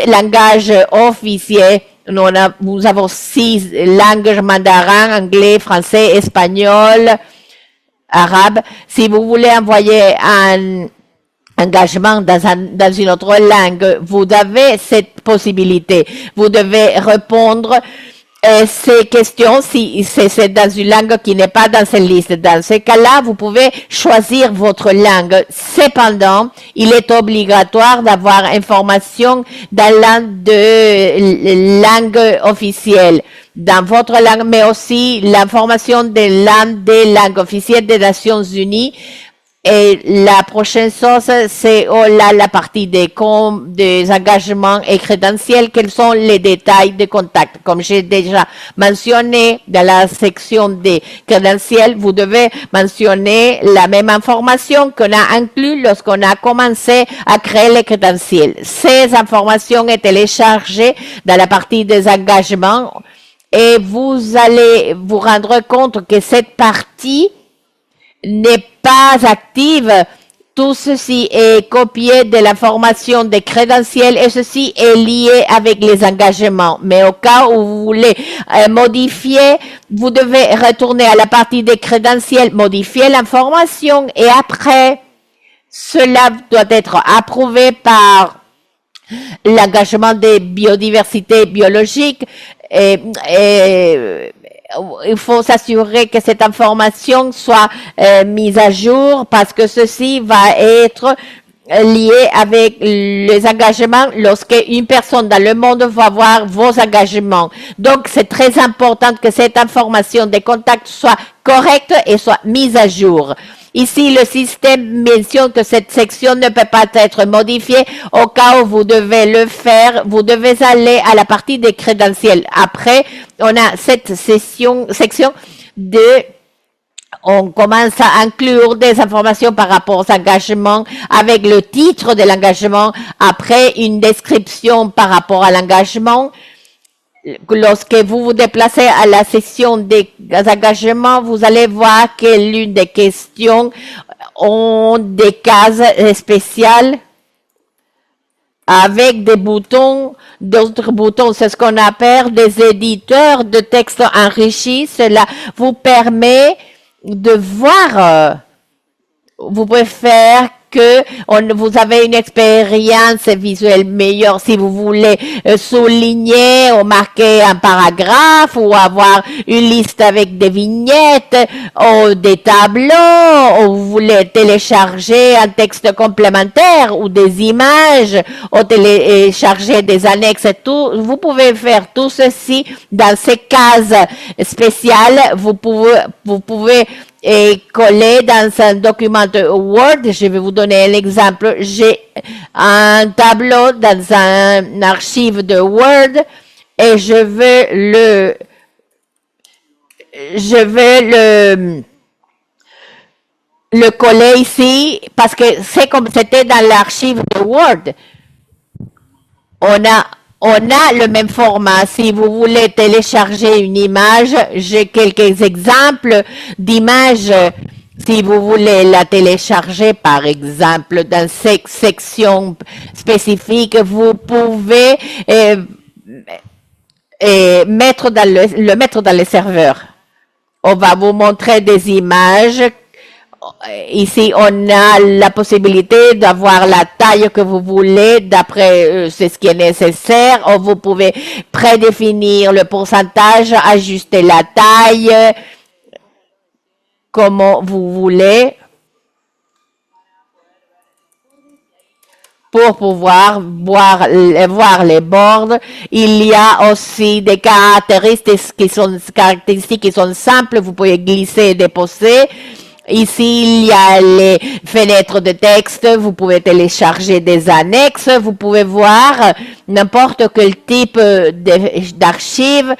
langage officiel nous avons 6 langues, mandarin, anglais, français, espagnol, arabe. Si vous voulez envoyer un engagement dans une autre langue, vous avez cette possibilité. Vous devez répondre ces questions si c'est dans une langue qui n'est pas dans cette liste. Dans ce cas-là, vous pouvez choisir votre langue. Cependant, il est obligatoire d'avoir information dans l'une des langues officielles, dans votre langue, mais aussi l'information de l'une des langues officielles des Nations Unies. Et la prochaine chose, c'est la partie des engagements et crédentiels. Quels sont les détails de contact? Comme j'ai déjà mentionné dans la section des crédentiels, vous devez mentionner la même information qu'on a inclus lorsqu'on a commencé à créer les crédentiels. Ces informations sont téléchargées dans la partie des engagements et vous allez vous rendre compte que cette partie n'est pas active. Tout ceci est copié de la formation des crédentiels et ceci est lié avec les engagements. Mais au cas où vous voulez modifier, vous devez retourner à la partie des crédentiels, modifier l'information et après, cela doit être approuvé par l'engagement des biodiversités biologiques et il faut s'assurer que cette information soit mise à jour parce que ceci va être lié avec les engagements lorsque une personne dans le monde va voir vos engagements. Donc, c'est très important que cette information de contact soit correcte et soit mise à jour. Ici, le système mentionne que cette section ne peut pas être modifiée. Au cas où vous devez le faire, vous devez aller à la partie des crédentiels. Après, on a cette section on commence à inclure des informations par rapport aux engagements avec le titre de l'engagement, après une description par rapport à l'engagement. Lorsque vous vous déplacez à la section des engagements, vous allez voir que l'une des questions ont des cases spéciales avec des boutons, d'autres boutons. C'est ce qu'on appelle des éditeurs de texte enrichis. Cela vous permet de voir, vous pouvez faire que vous avez une expérience visuelle meilleure si vous voulez souligner ou marquer un paragraphe ou avoir une liste avec des vignettes ou des tableaux ou vous voulez télécharger un texte complémentaire ou des images ou télécharger des annexes et tout. Vous pouvez faire tout ceci dans ces cases spéciales. Vous pouvez et coller dans un document Word. Je vais vous donner l'exemple. J'ai un tableau dans un archive de Word et je vais le coller ici parce que c'est comme c'était dans l'archive de Word. On a le même format. Si vous voulez télécharger une image, j'ai quelques exemples d'images. Si vous voulez la télécharger, par exemple, dans cette section spécifique, vous pouvez mettre dans le serveur. On va vous montrer des images. Ici, on a la possibilité d'avoir la taille que vous voulez d'après c'est ce qui est nécessaire. Vous pouvez prédéfinir le pourcentage, ajuster la taille comme vous voulez pour pouvoir voir les bords. Il y a aussi des caractéristiques qui sont simples. Vous pouvez glisser et déposer. Ici, il y a les fenêtres de texte, vous pouvez télécharger des annexes, vous pouvez voir n'importe quel type d'archive.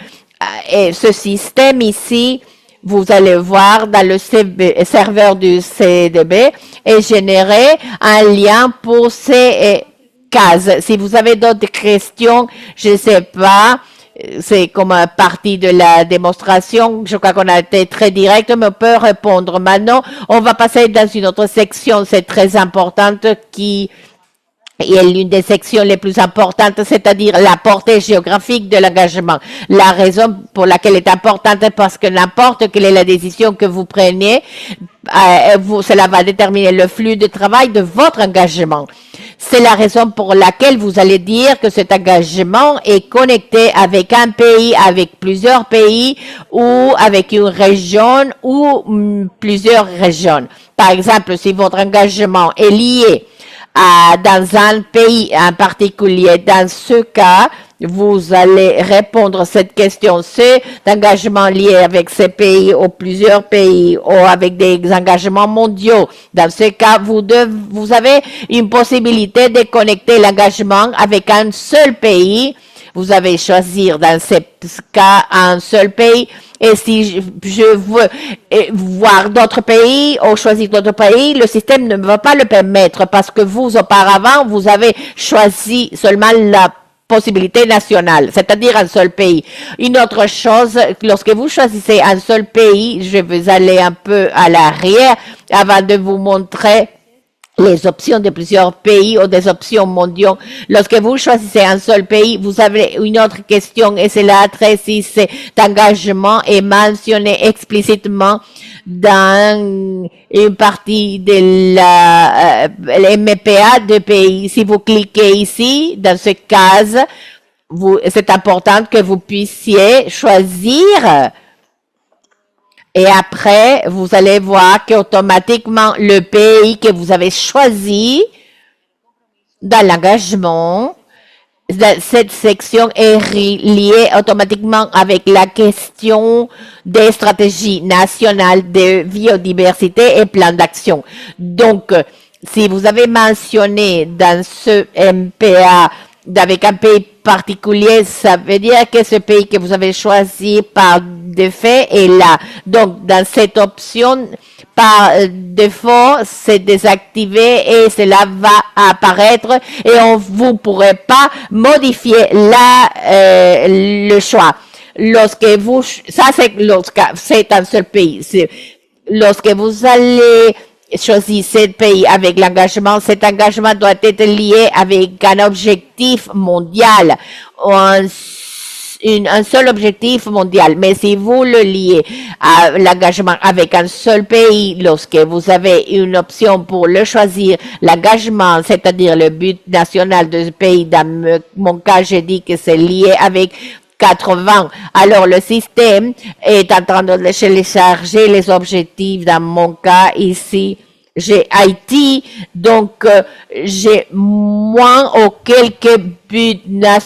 Et ce système ici, vous allez voir dans le serveur du CDB et générer un lien pour ces cases. Si vous avez d'autres questions, je ne sais pas. C'est comme partie de la démonstration. Je crois qu'on a été très direct, mais on peut répondre. Maintenant, on va passer dans une autre section, c'est très importante, qui et l'une des sections les plus importantes, c'est-à-dire la portée géographique de l'engagement. La raison pour laquelle elle est importante, parce que n'importe quelle est la décision que vous preniez, cela va déterminer le flux de travail de votre engagement. C'est la raison pour laquelle vous allez dire que cet engagement est connecté avec un pays, avec plusieurs pays, ou avec une région ou plusieurs régions. Par exemple, si votre engagement est lié dans un pays en particulier, dans ce cas, vous allez répondre à cette question. C'est d'engagement lié avec ces pays ou plusieurs pays ou avec des engagements mondiaux. Dans ce cas, vous avez une possibilité de connecter l'engagement avec un seul pays. Vous avez choisir dans ce cas un seul pays. Et si je veux voir d'autres pays ou choisir d'autres pays, le système ne va pas le permettre parce que vous, auparavant, vous avez choisi seulement la possibilité nationale, c'est-à-dire un seul pays. Une autre chose, lorsque vous choisissez un seul pays, je vais aller un peu à l'arrière avant de vous montrer les options de plusieurs pays ou des options mondiaux. Lorsque vous choisissez un seul pays, vous avez une autre question et c'est là très si cet engagement est mentionné explicitement dans une partie de la MPA de pays. Si vous cliquez ici, dans ce cas, c'est important que vous puissiez choisir. Et après, vous allez voir qu'automatiquement, le pays que vous avez choisi dans l'engagement, cette section est liée automatiquement avec la question des stratégies nationales de biodiversité et plans d'action. Donc, si vous avez mentionné dans ce MPA avec un pays particulier, ça veut dire que ce pays que vous avez choisi par défaut est là. Donc, dans cette option, par défaut, c'est désactivé et cela va apparaître et vous ne pourrez pas modifier le choix. C'est un seul pays. Lorsque vous allez choisir ce pays avec l'engagement, cet engagement doit être lié avec un objectif mondial, un seul objectif mondial. Mais si vous le liez à l'engagement avec un seul pays, lorsque vous avez une option pour le choisir, l'engagement, c'est-à-dire le but national de ce pays, dans mon cas, j'ai dit que c'est lié avec 80. Alors, le système est en train de télécharger les objectifs. Dans mon cas, ici, j'ai Haïti, donc j'ai moins ou quelques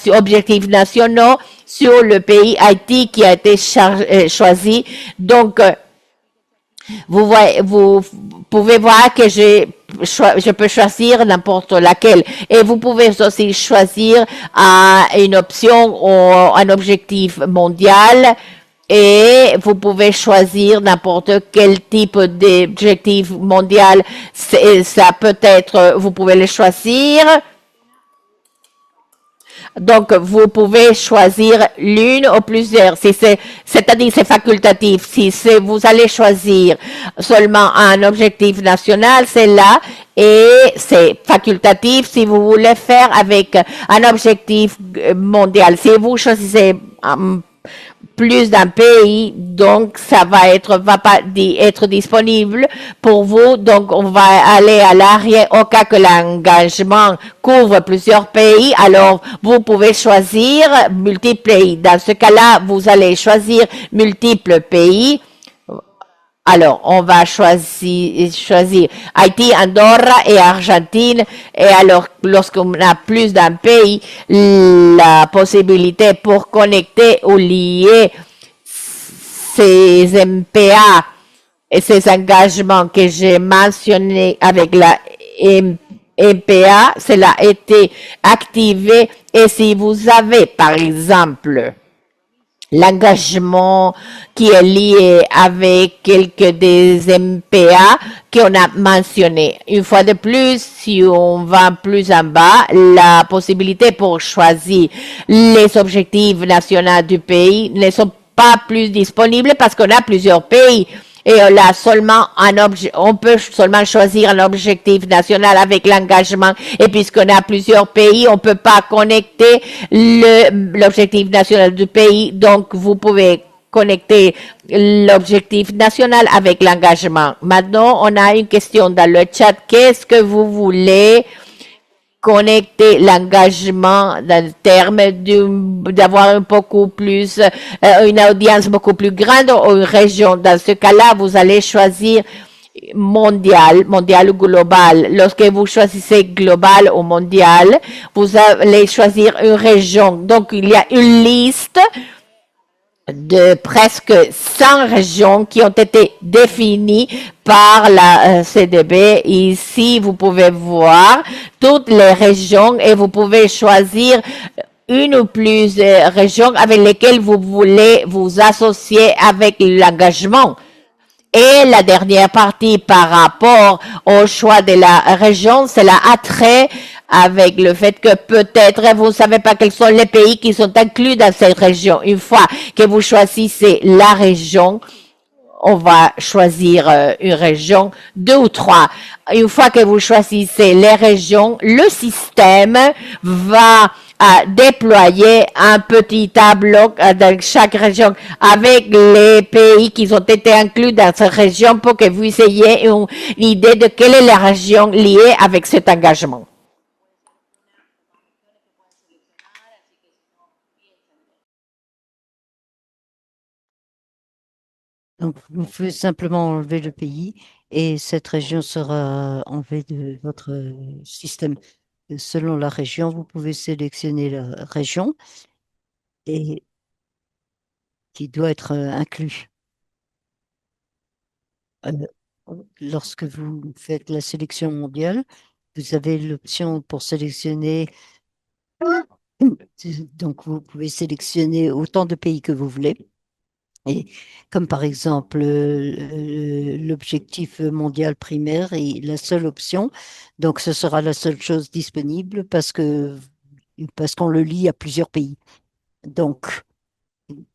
objectifs nationaux sur le pays Haïti qui a été choisi. Donc, vous pouvez voir que je peux choisir n'importe laquelle. Et vous pouvez aussi choisir une option ou un objectif mondial. Et vous pouvez choisir n'importe quel type d'objectif mondial. Ça peut être, vous pouvez le choisir. Donc, vous pouvez choisir l'une ou plusieurs. C'est-à-dire, c'est facultatif. Si vous allez choisir seulement un objectif national, c'est là. Et c'est facultatif si vous voulez faire avec un objectif mondial. Si vous choisissez plus d'un pays, donc ça va pas être disponible pour vous. Donc, on va aller à l'arrière au cas que l'engagement couvre plusieurs pays. Alors, vous pouvez choisir multiples pays. Dans ce cas-là, vous allez choisir multiples pays. Alors, on va choisir Haïti, Andorra et Argentine. Et alors, lorsqu'on a plus d'un pays, la possibilité pour connecter ou lier ces MPA et ces engagements que j'ai mentionnés avec la MPA, cela a été activé. Et si vous avez, par exemple, l'engagement qui est lié avec quelques des MPA qu'on a mentionné. Une fois de plus, si on va plus en bas, la possibilité pour choisir les objectifs nationaux du pays ne sont pas plus disponibles parce qu'on a plusieurs pays. Et on a seulement on peut seulement choisir un objectif national avec l'engagement. Et puisqu'on a plusieurs pays, on peut pas connecter l'objectif national du pays. Donc, vous pouvez connecter l'objectif national avec l'engagement. Maintenant, on a une question dans le chat. Qu'est-ce que vous voulez connecter l'engagement dans le terme d'avoir beaucoup plus, une audience beaucoup plus grande ou une région. Dans ce cas-là, vous allez choisir mondial ou global. Lorsque vous choisissez global ou mondial, vous allez choisir une région. Donc, il y a une liste de presque 100 régions qui ont été définies par la CDB. Ici, vous pouvez voir toutes les régions et vous pouvez choisir une ou plus régions avec lesquelles vous voulez vous associer avec l'engagement. Et la dernière partie par rapport au choix de la région, c'est l'attrait avec le fait que peut-être vous ne savez pas quels sont les pays qui sont inclus dans cette région. Une fois que vous choisissez la région, on va choisir une région, 2 ou 3. Une fois que vous choisissez les régions, le système va déployer un petit tableau dans chaque région avec les pays qui ont été inclus dans cette région pour que vous ayez une idée de quelle est la région liée avec cet engagement. Donc, vous pouvez simplement enlever le pays et cette région sera enlevée de votre système. Selon la région, vous pouvez sélectionner la région et qui doit être inclus. Euh, Lorsque vous faites la sélection mondiale, vous avez l'option pour sélectionner. Donc, vous pouvez sélectionner autant de pays que vous voulez. Et comme par exemple l'objectif mondial primaire est la seule option, donc ce sera la seule chose disponible parce qu'on le lie à plusieurs pays. Donc,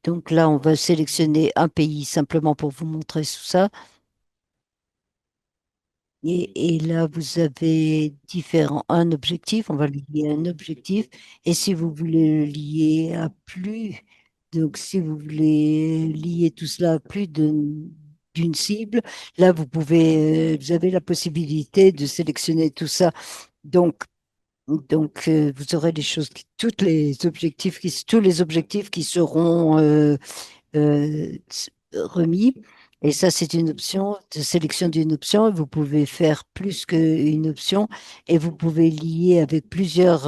donc là, on va sélectionner un pays simplement pour vous montrer tout ça. Et là, vous avez un objectif, on va le lier à un objectif. Et si vous voulez le lier à plus, donc si vous voulez lier tout cela à plus d'une cible, là, vous avez la possibilité de sélectionner tout ça. Donc, vous aurez les choses, tous les objectifs qui seront remis. Et ça, c'est une option de sélection d'une option. Vous pouvez faire plus qu'une option et vous pouvez lier avec plusieurs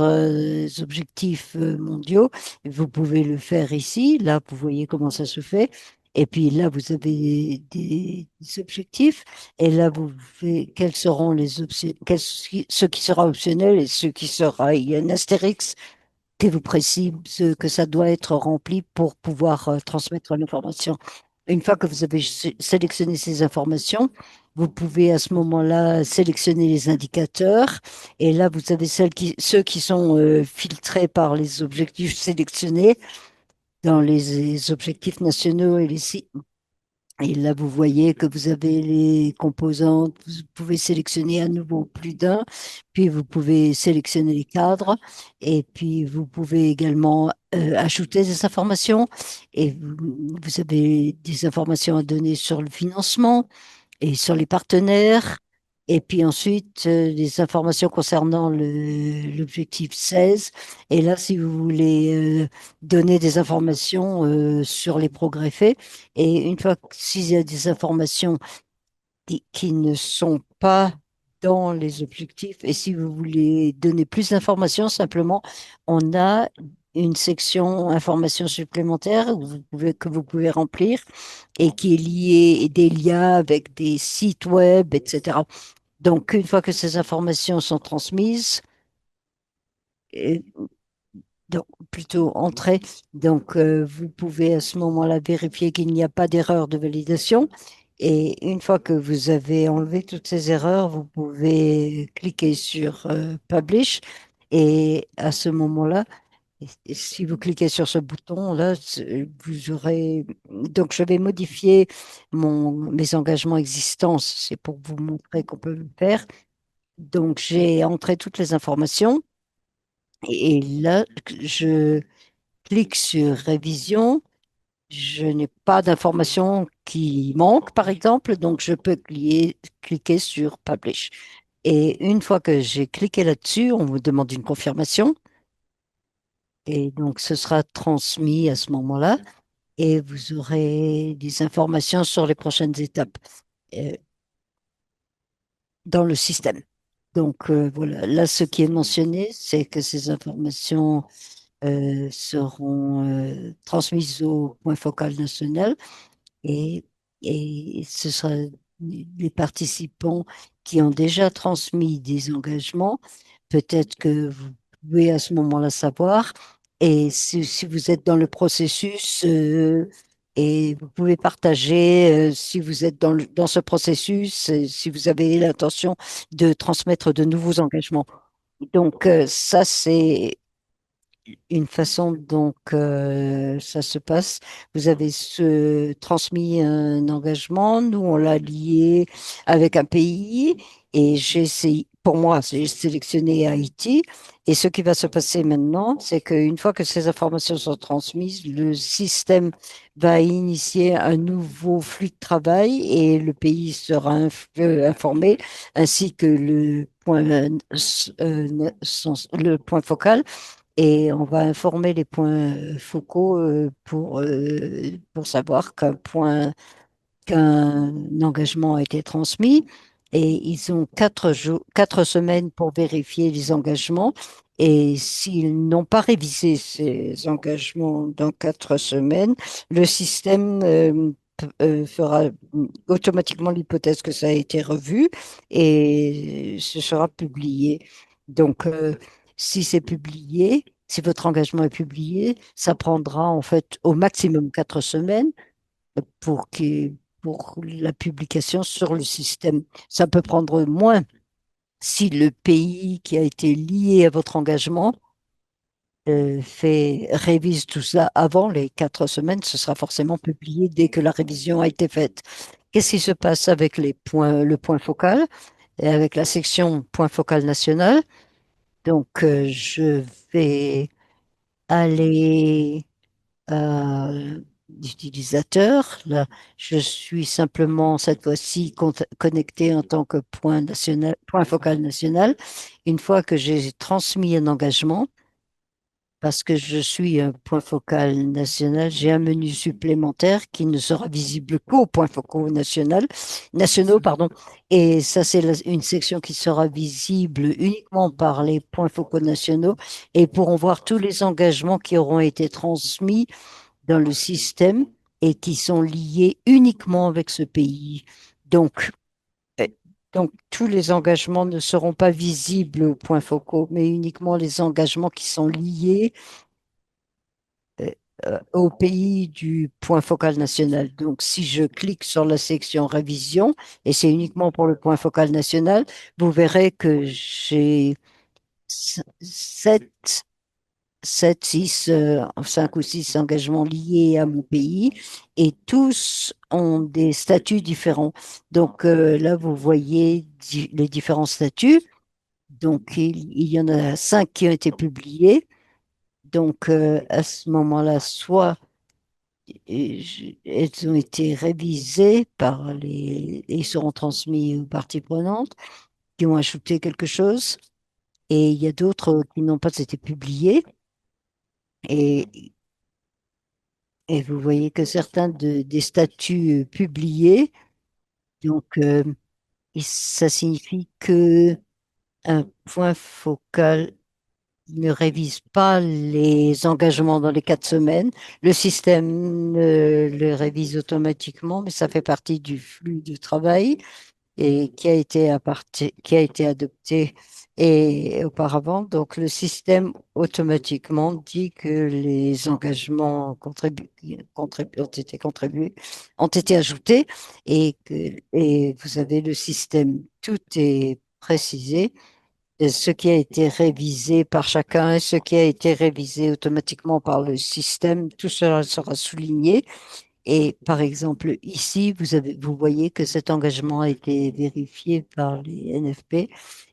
objectifs mondiaux. Vous pouvez le faire ici. Là, vous voyez comment ça se fait. Et puis là, vous avez des objectifs. Et là, vous faites quels seront les options, ce qui sera optionnel et ce qui sera. Il y a un astérix qui vous précise que ça doit être rempli pour pouvoir transmettre l'information. Une fois que vous avez sélectionné ces informations, vous pouvez à ce moment-là sélectionner les indicateurs. Et là, vous avez ceux qui sont filtrés par les objectifs sélectionnés dans les objectifs nationaux et et là, vous voyez que vous avez les composantes, vous pouvez sélectionner à nouveau plus d'un, puis vous pouvez sélectionner les cadres, et puis vous pouvez également ajouter des informations, et vous avez des informations à donner sur le financement et sur les partenaires, et puis ensuite des informations concernant l'objectif 16. Et là, si vous voulez donner des informations sur les progrès faits, et une fois s'il y a des informations qui ne sont pas dans les objectifs, et si vous voulez donner plus d'informations, simplement, on a une section informations supplémentaires que vous pouvez remplir et qui est liée des liens avec des sites web, etc. Donc, une fois que ces informations sont transmises, euh, donc plutôt entrées, donc vous pouvez à ce moment-là vérifier qu'il n'y a pas d'erreur de validation. Et une fois que vous avez enlevé toutes ces erreurs, vous pouvez cliquer sur Publish. Et à ce moment-là, Et si vous cliquez sur ce bouton-là, vous aurez. Donc, je vais modifier mes engagements existants. C'est pour vous montrer qu'on peut le faire. Donc, j'ai entré toutes les informations. Et là, je clique sur révision. Je n'ai pas d'informations qui manquent, par exemple, donc je peux cliquer sur Publish. Et une fois que j'ai cliqué là-dessus, on vous demande une confirmation. Et donc, ce sera transmis à ce moment-là et vous aurez des informations sur les prochaines étapes euh, dans le système. Donc, voilà, là, ce qui est mentionné, c'est que ces informations seront transmises au point focal national et, et ce sera les participants qui ont déjà transmis des engagements. Peut-être que vous pouvez à ce moment-là savoir. Et si vous êtes dans le processus, et vous pouvez partager si vous êtes dans ce processus, si vous avez l'intention de transmettre de nouveaux engagements. Donc, ça, c'est une façon dont ça se passe. Vous avez transmis un engagement, nous on l'a lié avec un pays et j'ai essayé, pour moi, j'ai sélectionné Haïti. Et ce qui va se passer maintenant, c'est qu'une fois que ces informations sont transmises, le système va initier un nouveau flux de travail et le pays sera informé, ainsi que le point focal et on va informer les points focaux pour savoir qu'un engagement a été transmis. Et ils ont 4 jours, 4 semaines pour vérifier les engagements. Et s'ils n'ont pas révisé ces engagements dans 4 semaines, le système fera automatiquement l'hypothèse que ça a été revu et ce sera publié. Donc, si c'est publié, si votre engagement est publié, ça prendra en fait au maximum 4 semaines pour la publication sur le système. Ça peut prendre moins si le pays qui a été lié à votre engagement révise tout ça avant les 4 semaines. Ce sera forcément publié dès que la révision a été faite. Qu'est-ce qui se passe avec le point focal et avec la section point focal national? Donc, je vais aller d'utilisateur. Là, je suis simplement cette fois-ci connecté en tant que point national, point focal national. Une fois que j'ai transmis un engagement, parce que je suis un point focal national, j'ai un menu supplémentaire qui ne sera visible qu'aux points focaux nationaux, pardon. Et ça, c'est une section qui sera visible uniquement par les points focaux nationaux et pourront voir tous les engagements qui auront été transmis dans le système et qui sont liés uniquement avec ce pays. Donc, euh, donc, tous les engagements ne seront pas visibles aux points focaux, mais uniquement les engagements qui sont liés euh, au pays du point focal national. Donc, si je clique sur la section révision, et c'est uniquement pour le point focal national, vous verrez que j'ai 5 ou 6 engagements liés à mon pays et tous ont des statuts différents. Donc là, vous voyez les différents statuts. Donc il y en a 5 qui ont été publiés. Donc à ce moment-là, soit elles ont été révisées par et seront transmis aux parties prenantes qui ont ajouté quelque chose. Et il y a d'autres qui n'ont pas été publiés. Et Et vous voyez que certains des statuts publiés, donc ça signifie que un point focal ne révise pas les engagements dans les 4 semaines. Le système le révise automatiquement, mais ça fait partie du flux de travail et qui a été adopté auparavant. Donc, le système automatiquement dit que les engagements ont été ajoutés et vous avez le système, tout est précisé ce qui a été révisé par chacun et ce qui a été révisé automatiquement par le système, tout cela sera souligné. Et par exemple, ici, vous voyez que cet engagement a été vérifié par les NFP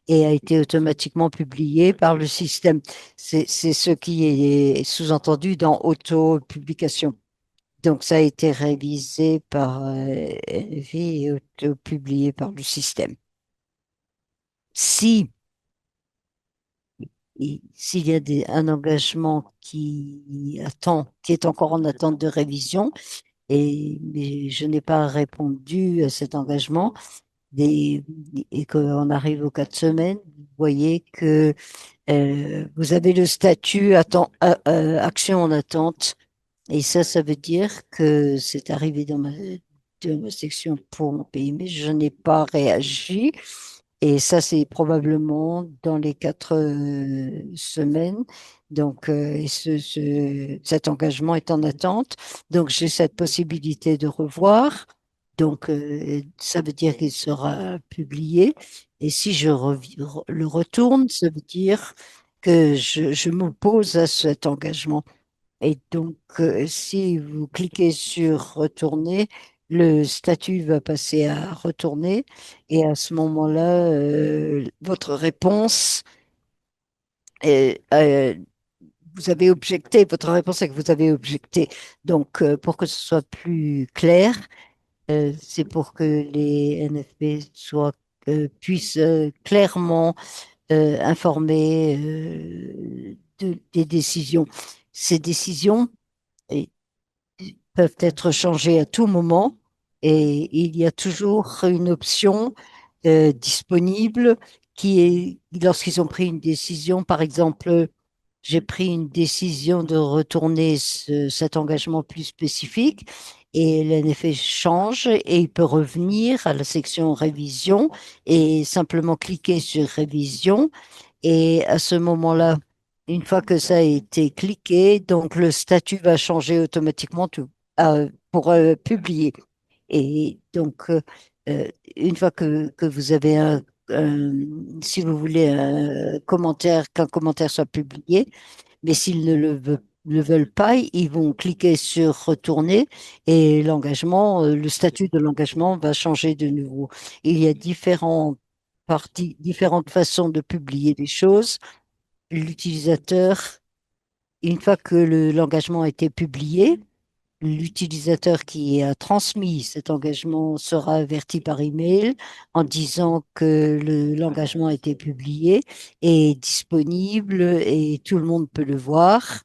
et a été automatiquement publié par le système. C'est ce qui est sous-entendu dans auto-publication. Donc, ça a été révisé par NFP et auto-publié par le système. Si s'il y a un engagement qui est encore en attente de révision, mais je n'ai pas répondu à cet engagement, des- et qu'on arrive aux 4 semaines, vous voyez que vous avez le statut action en attente. Et ça veut dire que c'est arrivé dans ma section pour mon pays, mais je n'ai pas réagi. Et ça, c'est probablement dans les 4 semaines. Donc, cet engagement est en attente. Donc, j'ai cette possibilité de revoir. Donc, ça veut dire qu'il sera publié. Et si le retourne, ça veut dire que je m'oppose à cet engagement. Et donc, si vous cliquez sur retourner, le statut va passer à retourner. Et à ce moment-là, votre réponse, est- vous avez objecté, votre réponse est que vous avez objecté. Donc, pour que ce soit plus clair, c'est pour que les NFP puissent clairement informer des décisions. Ces décisions, peuvent être changés à tout moment et il y a toujours une option disponible qui est, lorsqu'ils ont pris une décision, par exemple, j'ai pris une décision de retourner cet engagement plus spécifique et l'NFA change et il peut revenir à la section révision et simplement cliquer sur révision et à ce moment-là, une fois que ça a été cliqué, donc le statut va changer automatiquement pour publier. Et donc, euh, une fois que vous avez si vous voulez qu'un commentaire soit publié, mais s'ils ne le veulent pas, ils vont cliquer sur retourner et le statut de l'engagement va changer de nouveau. Il y a différentes façons de publier les choses. L'utilisateur, une fois que l'engagement a été publié, l'utilisateur qui a transmis cet engagement sera averti par email en disant que l'engagement a été publié et disponible et tout le monde peut le voir.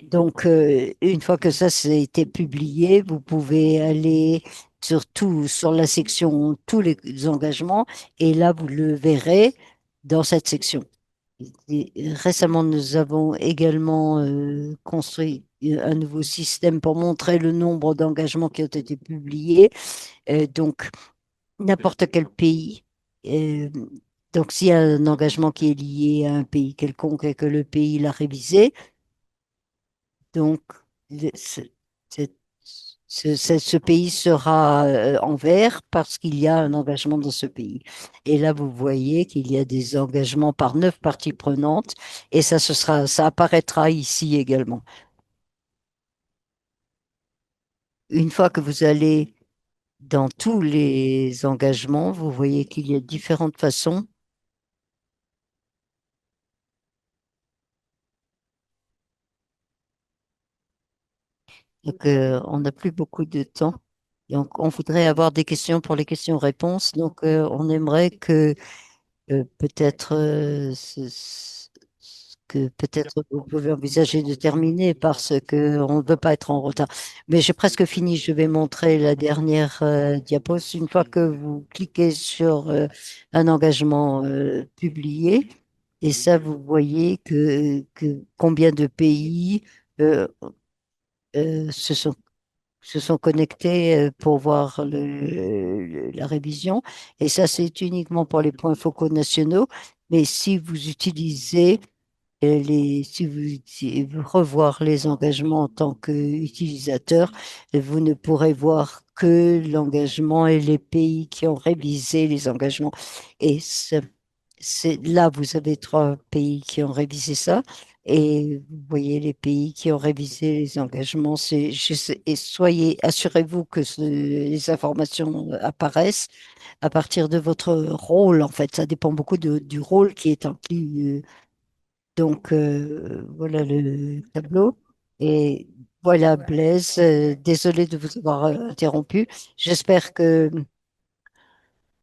Donc, une fois que ça a été publié, vous pouvez aller sur la section tous les engagements et là, vous le verrez dans cette section. Et récemment, nous avons également construit un nouveau système pour montrer le nombre d'engagements qui ont été publiés. Donc, n'importe quel pays. euh, donc, s'il y a un engagement qui est lié à un pays quelconque et que le pays l'a révisé, donc c'est- ce pays sera en vert parce qu'il y a un engagement dans ce pays. Et là, vous voyez qu'il y a des engagements par 9 parties prenantes et ça apparaîtra ici également. Une fois que vous allez dans tous les engagements, vous voyez qu'il y a différentes façons. Donc, on n'a plus beaucoup de temps. Donc, on voudrait avoir des questions pour les questions-réponses. Donc, on aimerait que peut-être que peut-être vous pouvez envisager de terminer parce que on ne veut pas être en retard. Mais j'ai presque fini. Je vais montrer la dernière diapo. Une fois que vous cliquez sur un engagement publié, et ça, vous voyez que combien de pays euh, euh, se sont se sont connectés pour voir la révision. Et ça, c'est uniquement pour les points focaux nationaux. Mais si vous utilisez si vous revoir les engagements en tant qu'utilisateur, vous ne pourrez voir que l'engagement et les pays qui ont révisé les engagements. Et là, vous avez 3 pays qui ont révisé ça. Et vous voyez les pays qui ont révisé les engagements. Et assurez-vous que les informations apparaissent à partir de votre rôle. En fait, ça dépend beaucoup du rôle qui est inclus. Donc, voilà le tableau. Et voilà, Blaise, désolé de vous avoir interrompu. J'espère que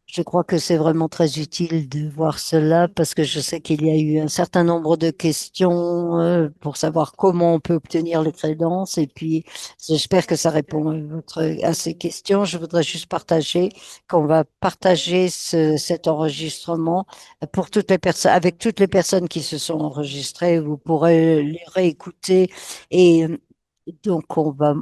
Je crois que c'est vraiment très utile de voir cela parce que je sais qu'il y a eu un certain nombre de questions pour savoir comment on peut obtenir les crédences et puis j'espère que ça répond à ces questions. Je voudrais juste partager qu'on va partager cet enregistrement pour toutes les personnes, avec toutes les personnes qui se sont enregistrées. Vous pourrez les réécouter et donc, on va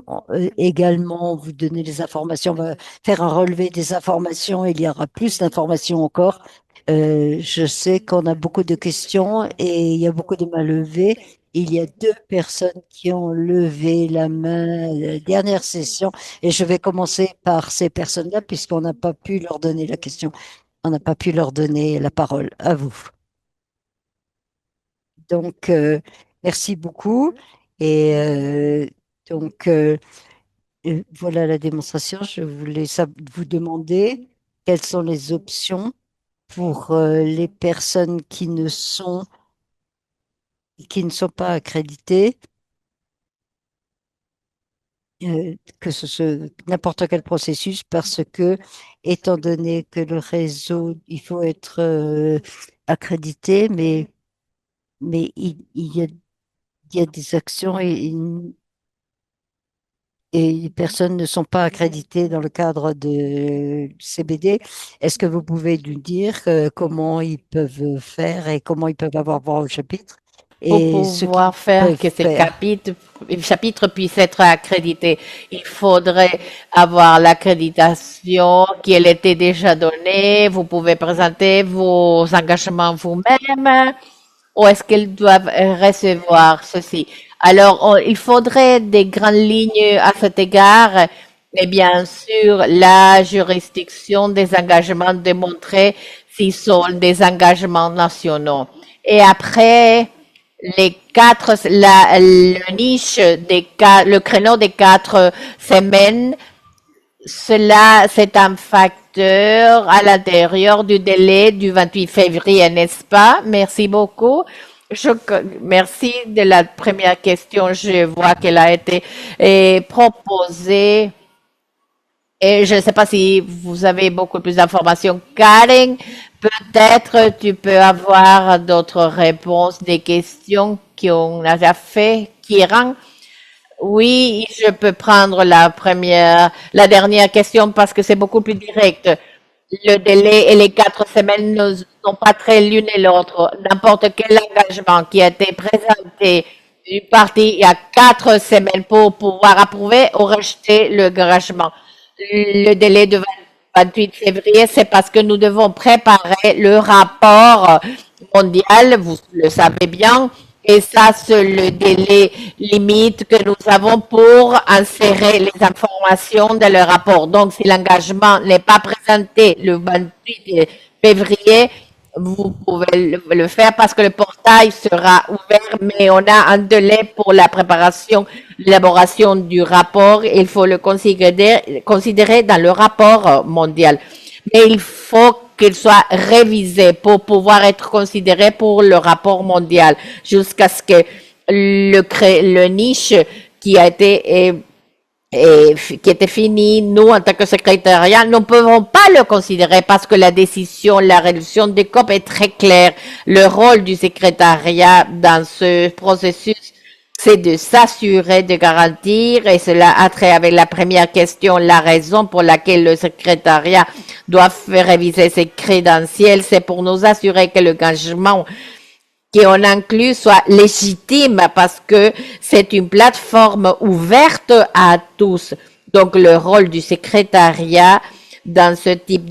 également vous donner les informations. On va faire un relevé des informations. Il y aura plus d'informations encore. Je sais qu'on a beaucoup de questions et il y a beaucoup de mains levées. Il y a 2 personnes qui ont levé la main à la dernière session et je vais commencer par ces personnes-là puisqu'on n'a pas pu leur donner la question. On n'a pas pu leur donner la parole. À vous. Donc, merci beaucoup. Et donc, voilà la démonstration. Je voulais vous demander quelles sont les options pour les personnes qui ne sont pas accréditées, que ce soit n'importe quel processus, parce que, étant donné que le réseau, il faut être accrédité, mais il y a des actions et les personnes ne sont pas accréditées dans le cadre de CBD. Est-ce que vous pouvez nous dire comment ils peuvent faire et comment ils peuvent avoir voix au chapitre Pour et ce qu'ils pouvoir faire peuvent que ces faire? chapitres puissent être accrédités, il faudrait avoir l'accréditation qui elle était déjà donnée. Vous pouvez présenter vos engagements vous-même ou est-ce qu'ils doivent recevoir ceci? Alors, il faudrait des grandes lignes à cet égard. Et bien sûr, la juridiction des engagements démontrer s'ils sont des engagements nationaux. Et après, le niche le créneau des 4 semaines, cela, c'est un facteur à l'intérieur du délai du 28 février, n'est-ce pas? Merci beaucoup. Merci de la première question. Je vois qu'elle a été proposée. Et je ne sais pas si vous avez beaucoup plus d'informations. Karen, peut-être tu peux avoir d'autres réponses des questions qu'on a déjà fait. Kiran? Oui, je peux prendre la dernière question parce que c'est beaucoup plus direct. Le délai et les 4 semaines ne sont pas très l'une et l'autre. N'importe quel engagement qui a été présenté du parti il y a 4 semaines pour pouvoir approuver ou rejeter le engagement. Le délai de 28 février, c'est parce que nous devons préparer le rapport mondial, vous le savez bien, et ça, c'est le délai limite que nous avons pour insérer les informations dans le rapport. Donc, si l'engagement n'est pas présenté le 28 février, vous pouvez le faire parce que le portail sera ouvert, mais on a un délai pour la préparation, l'élaboration du rapport. Il faut le considérer dans le rapport mondial. Mais il faut qu'il soit révisé pour pouvoir être considéré pour le rapport mondial jusqu'à ce que le niche qui a été qui était fini, nous, en tant que secrétariat, nous ne pouvons pas le considérer parce que la décision, la résolution des COP est très claire. Le rôle du secrétariat dans ce processus, c'est de s'assurer, de garantir, et cela a trait avec la première question, la raison pour laquelle le secrétariat doit faire réviser ses crédentiels, c'est pour nous assurer que l'engagement qu'on inclut soit légitime parce que c'est une plateforme ouverte à tous. Donc, le rôle du secrétariat dans ce type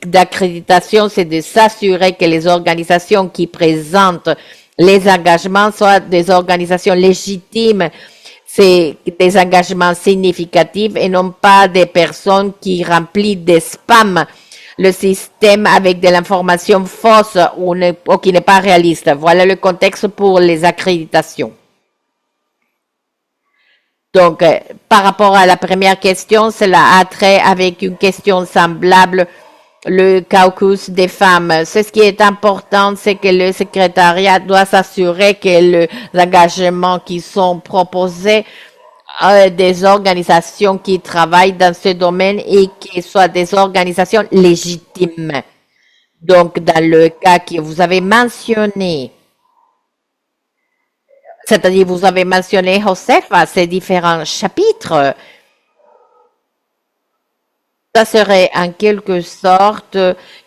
d'accréditation, c'est de s'assurer que les organisations qui présentent les engagements soient des organisations légitimes, c'est des engagements significatifs et non pas des personnes qui remplissent des spams le système avec de l'information fausse ou qui n'est pas réaliste. Voilà le contexte pour les accréditations. Donc, par rapport à la première question, cela a trait avec une question semblable, le caucus des femmes. Ce qui est important, c'est que le secrétariat doit s'assurer que les engagements qui sont proposés des organisations qui travaillent dans ce domaine et qui soient des organisations légitimes. Donc, dans le cas que vous avez mentionné, c'est-à-dire vous avez mentionné, Joseph, à ces différents chapitres, ça serait en quelque sorte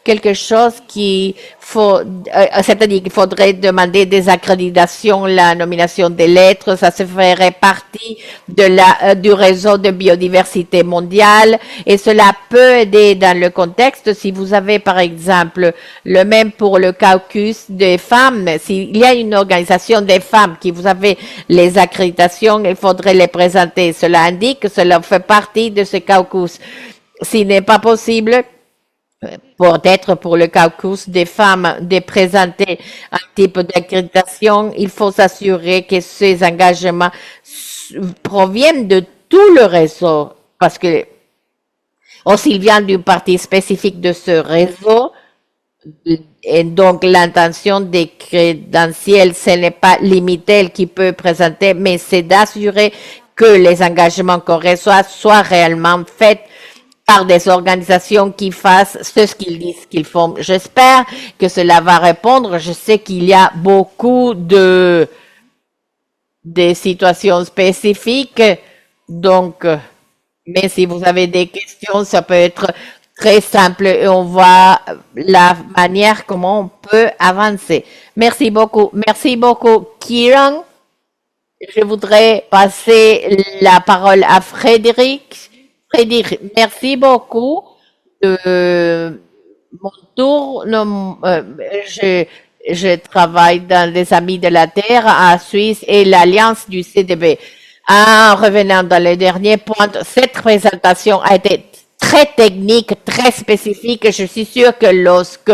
quelque chose c'est-à-dire qu'il faudrait demander des accréditations, la nomination des lettres, ça se ferait partie du réseau de biodiversité mondiale et cela peut aider dans le contexte si vous avez par exemple le même pour le caucus des femmes, s'il y a une organisation des femmes qui vous avez les accréditations, il faudrait les présenter. Cela indique que cela fait partie de ce caucus. S'il n'est pas possible, peut-être pour le caucus des femmes, de présenter un type d'accréditation, il faut s'assurer que ces engagements proviennent de tout le réseau, parce que s'il vient d'une partie spécifique de ce réseau, et donc l'intention des crédentiels, ce n'est pas limiter qui peut présenter, mais c'est d'assurer que les engagements qu'on reçoit soient réellement faits par des organisations qui fassent ce qu'ils disent qu'ils font. J'espère que cela va répondre. Je sais qu'il y a beaucoup de situations spécifiques. Donc, mais si vous avez des questions, ça peut être très simple et on voit la manière comment on peut avancer. Merci beaucoup. Merci beaucoup, Kieran. Je voudrais passer la parole à Frédéric. Frédéric, merci beaucoup. Mon tour, je travaille dans les Amis de la Terre à Suisse et l'Alliance du CDB. En revenant dans le dernier point, cette présentation a été très technique, très spécifique. Je suis sûre que lorsque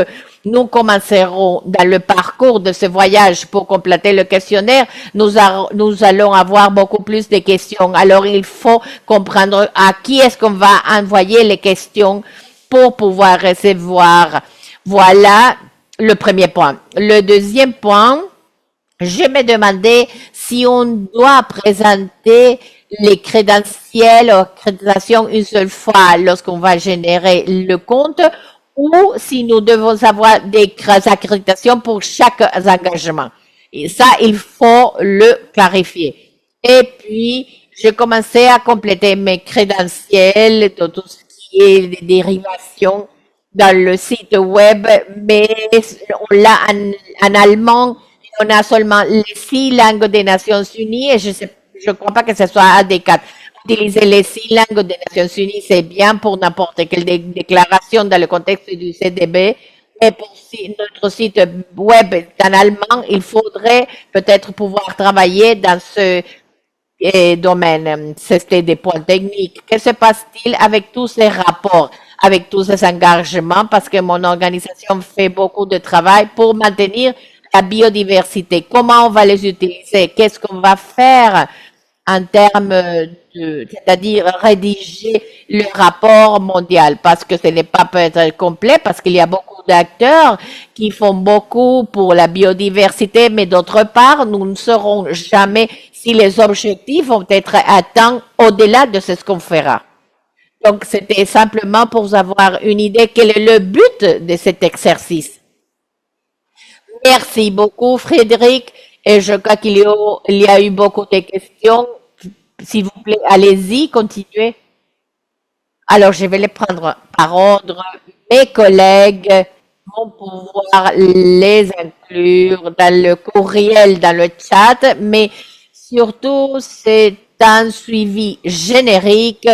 nous commencerons dans le parcours de ce voyage pour compléter le questionnaire, nous allons avoir beaucoup plus de questions. Alors, il faut comprendre à qui est-ce qu'on va envoyer les questions pour pouvoir recevoir. Voilà le premier point. Le deuxième point, je me demandais si on doit présenter les crédentiels ou accréditations une seule fois lorsqu'on va générer le compte ou si nous devons avoir des accréditations pour chaque engagement. Et ça, il faut le clarifier. Et puis, j'ai commencé à compléter mes crédentiels de tout ce qui est des dérivations dans le site web, mais on l'a en allemand. On a seulement les 6 langues des Nations Unies et je crois pas que ce soit adéquat. Utiliser les 6 langues des Nations Unies, c'est bien pour n'importe quelle déclaration dans le contexte du CDB. Et pour notre site web en allemand, il faudrait peut-être pouvoir travailler dans ce domaine. C'était des points techniques. Que se passe-t-il avec tous ces rapports, avec tous ces engagements? Parce que mon organisation fait beaucoup de travail pour maintenir la biodiversité. Comment on va les utiliser? Qu'est-ce qu'on va faire en termes c'est-à-dire rédiger le rapport mondial? Parce que ce n'est pas peut-être complet, parce qu'il y a beaucoup d'acteurs qui font beaucoup pour la biodiversité, mais d'autre part, nous ne saurons jamais si les objectifs vont être atteints au-delà de ce qu'on fera. Donc, c'était simplement pour avoir une idée quel est le but de cet exercice. Merci beaucoup, Frédéric. Et je crois qu'il y a eu beaucoup de questions. S'il vous plaît, allez-y, continuez. Alors, je vais les prendre par ordre. Mes collègues vont pouvoir les inclure dans le courriel, dans le chat, mais surtout, c'est un suivi générique.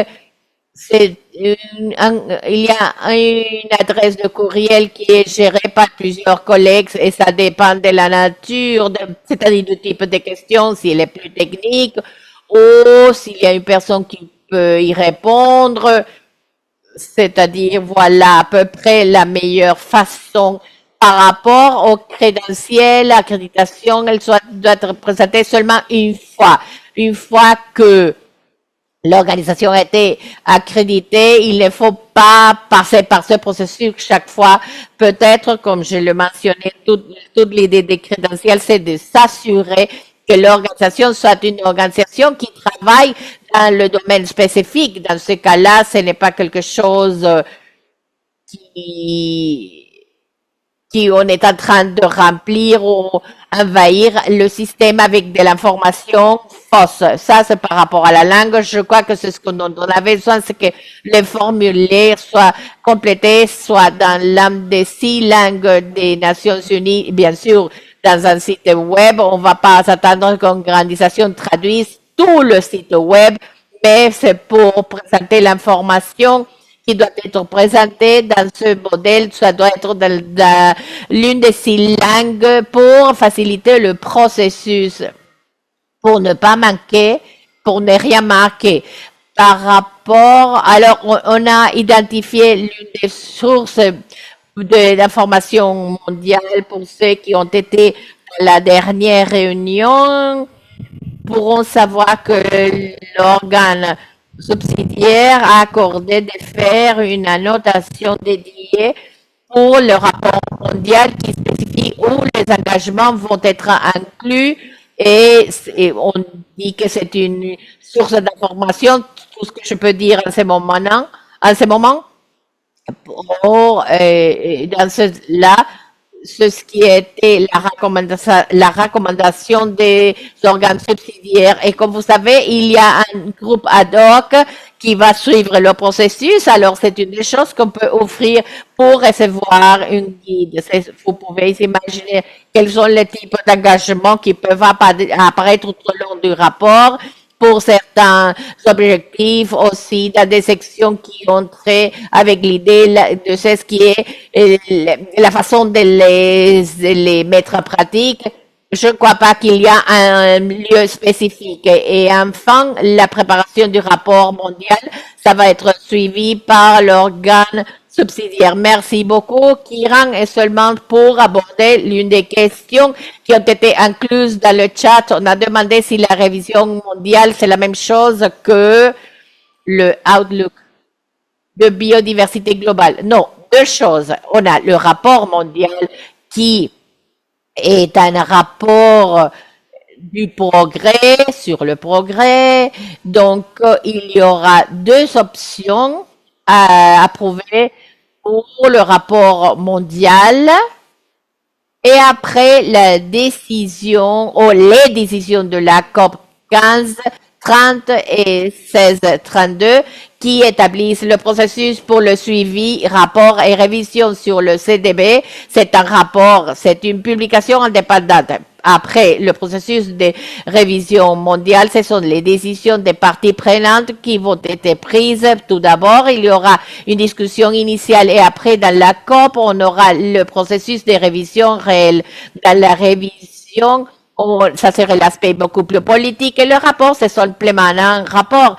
Il y a une adresse de courriel qui est gérée par plusieurs collègues et ça dépend de la nature, c'est-à-dire du type de question, si elle est plus technique ou s'il y a une personne qui peut y répondre. C'est-à-dire, voilà à peu près la meilleure façon par rapport aux crédentiels, l'accréditation, doit être présentée seulement une fois. Une fois que l'organisation a été accréditée, il ne faut pas passer par ce processus chaque fois. Peut-être, comme je le mentionnais, toute l'idée des crédentiels, c'est de s'assurer que l'organisation soit une organisation qui travaille dans le domaine spécifique. Dans ce cas-là, ce n'est pas quelque chose qui on est en train de remplir ou envahir le système avec de l'information fausse. Ça, c'est par rapport à la langue. Je crois que c'est ce qu'on avait besoin, c'est que les formulaires soient complétés, soit dans l'âme des 6 langues des Nations Unies, bien sûr, dans un site web. On va pas s'attendre qu'une organisation traduise tout le site web, mais c'est pour présenter l'information qui doit être présentée dans ce modèle. Ça doit être dans l'une des 6 langues pour faciliter le processus, pour ne pas manquer, pour ne rien marquer. Par rapport, alors on a identifié l'une des sources d'information mondiale pour ceux qui ont été à la dernière réunion, pourront savoir que l'organe subsidiaire a accordé de faire une annotation dédiée pour le rapport mondial qui spécifie où les engagements vont être inclus et on dit que c'est une source d'information, tout ce que je peux dire en ce moment. Dans ce-là, ce qui était la recommandation des organes subsidiaires. Et comme vous savez, il y a un groupe ad hoc qui va suivre le processus. Alors, c'est une des choses qu'on peut offrir pour recevoir une guide. Vous pouvez imaginer quels sont les types d'engagements qui peuvent apparaître tout au long du rapport. Pour certains objectifs aussi dans des sections qui ont trait avec l'idée de ce qui est la façon de les mettre en pratique. Je ne crois pas qu'il y a un lieu spécifique. Et enfin, la préparation du rapport mondial, ça va être suivi par l'organe subsidiaire. Merci beaucoup, Kiran, et seulement pour aborder l'une des questions qui ont été incluses dans le chat. On a demandé si la révision mondiale, c'est la même chose que le Outlook de biodiversité globale. Non, 2 choses. On a le rapport mondial qui est un rapport du progrès, sur le progrès. Donc, il y aura 2 options à approuver pour le rapport mondial. Et après la décision, ou les décisions de la COP 15, 30 et 16, 32, qui établissent le processus pour le suivi, rapport et révision sur le CDB. C'est un rapport, c'est une publication indépendante. Après le processus de révision mondiale, ce sont les décisions des parties prenantes qui vont être prises. Tout d'abord, il y aura une discussion initiale et après, dans la COP, on aura le processus de révision réelle. Dans la révision, ça serait l'aspect beaucoup plus politique et le rapport, c'est simplement un rapport.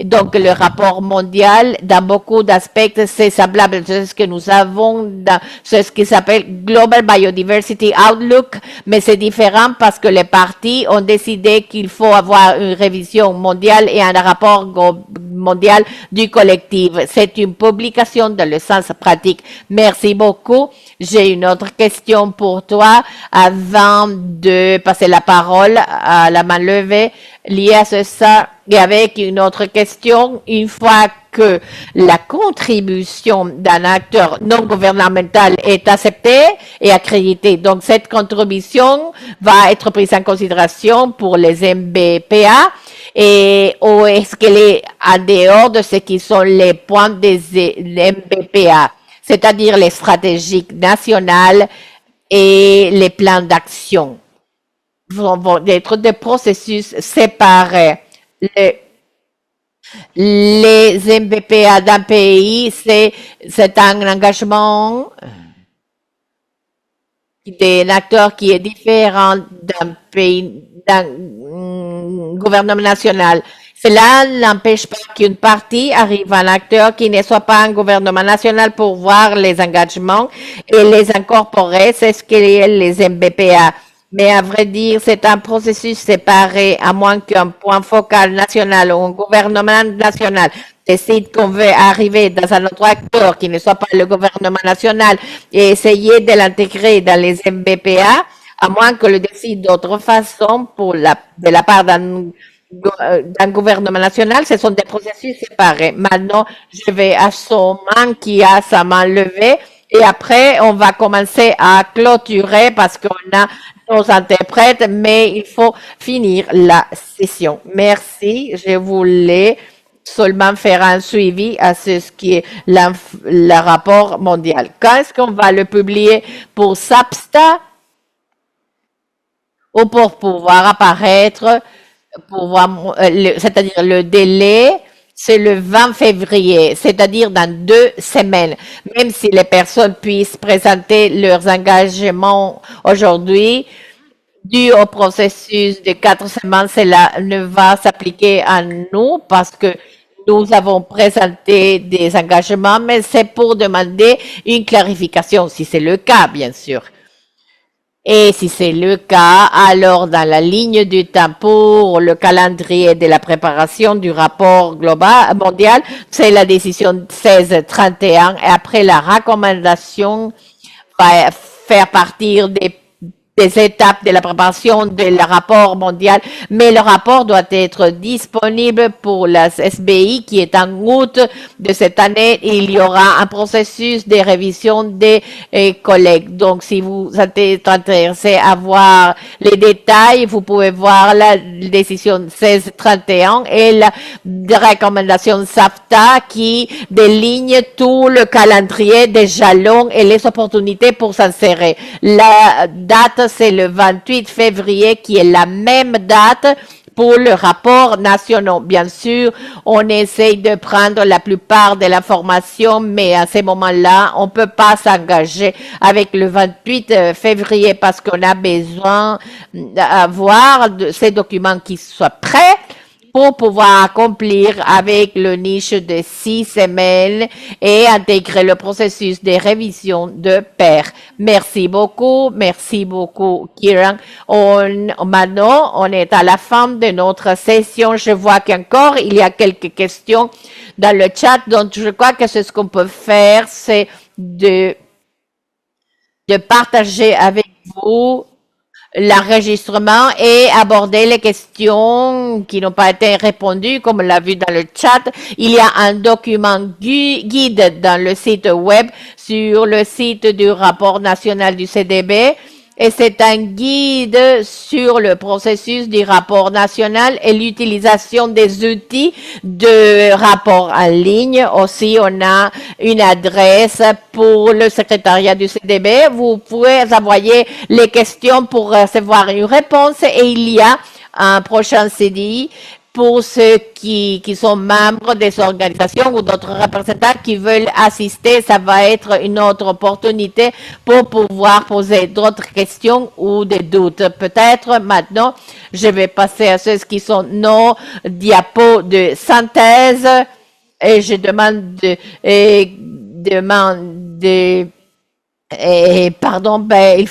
Donc, le rapport mondial, dans beaucoup d'aspects, c'est semblable à ce que nous avons dans ce qui s'appelle Global Biodiversity Outlook, mais c'est différent parce que les partis ont décidé qu'il faut avoir une révision mondiale et un rapport mondial du collectif. C'est une publication dans le sens pratique. Merci beaucoup. J'ai une autre question pour toi avant de passer la parole à la main levée liée à ça. Et avec une autre question, une fois que la contribution d'un acteur non gouvernemental est acceptée et accréditée, donc cette contribution va être prise en considération pour les MBPA et ou est-ce qu'elle est en dehors de ce qui sont les points des MBPA, c'est-à-dire les stratégies nationales et les plans d'action vont être des processus séparés. Les MBPA d'un pays, c'est un engagement d'un acteur qui est différent d'un pays, d'un gouvernement national. Cela n'empêche pas qu'une partie arrive à un acteur qui ne soit pas un gouvernement national pour voir les engagements et les incorporer. C'est ce qu'est les MBPA. Mais à vrai dire, c'est un processus séparé, à moins qu'un point focal national ou un gouvernement national décide qu'on veut arriver dans un autre acteur qui ne soit pas le gouvernement national et essayer de l'intégrer dans les MBPA, à moins que le décide d'autre façon de la part d'un gouvernement national, ce sont des processus séparés. Maintenant, je vais à son main qui a sa main levée et après, on va commencer à clôturer parce qu'on a nos interprètes, mais il faut finir la session. Merci. Je voulais seulement faire un suivi à ce qui est le rapport mondial. Quand est-ce qu'on va le publier pour SAPSTA ou pour pouvoir apparaître, c'est-à-dire le délai, c'est le 20 février, c'est-à-dire dans 2 semaines. Même si les personnes puissent présenter leurs engagements aujourd'hui, dû au processus de 4 semaines, cela ne va s'appliquer à nous parce que nous avons présenté des engagements, mais c'est pour demander une clarification, si c'est le cas, bien sûr. Et si c'est le cas, alors dans la ligne du temps pour le calendrier de la préparation du rapport global mondial, c'est la décision 1631 et après la recommandation va faire partir des étapes de la préparation du rapport mondial, mais le rapport doit être disponible pour la SBI qui est en août de cette année. Il y aura un processus de révision des collègues. Donc, si vous êtes intéressé à voir les détails, vous pouvez voir la décision 1631 et la recommandation SAFTA qui déligne tout le calendrier des jalons et les opportunités pour s'insérer. La date c'est le 28 février qui est la même date pour le rapport national. Bien sûr, on essaye de prendre la plupart de l'information, mais à ces moments-là, on peut pas s'engager avec le 28 février parce qu'on a besoin d'avoir ces documents qui soient prêts pour pouvoir accomplir avec le niche de 6 semaines et intégrer le processus de révision de pair. Merci beaucoup, Kieran. Maintenant, on est à la fin de notre session. Je vois qu'encore, il y a quelques questions dans le chat, donc je crois que ce qu'on peut faire, c'est de partager avec vous l'enregistrement et aborder les questions qui n'ont pas été répondues, comme on l'a vu dans le chat. Il y a un document guide dans le site web, sur le site du rapport national du CDB. Et c'est un guide sur le processus du rapport national et l'utilisation des outils de rapport en ligne. Aussi, on a une adresse pour le secrétariat du CDB. Vous pouvez envoyer les questions pour recevoir une réponse et il y a un prochain CDI pour ceux qui sont membres des organisations ou d'autres représentants qui veulent assister. Ça va être une autre opportunité pour pouvoir poser d'autres questions ou des doutes. Peut-être maintenant, je vais passer à ceux qui sont nos diapos de synthèse et je demande il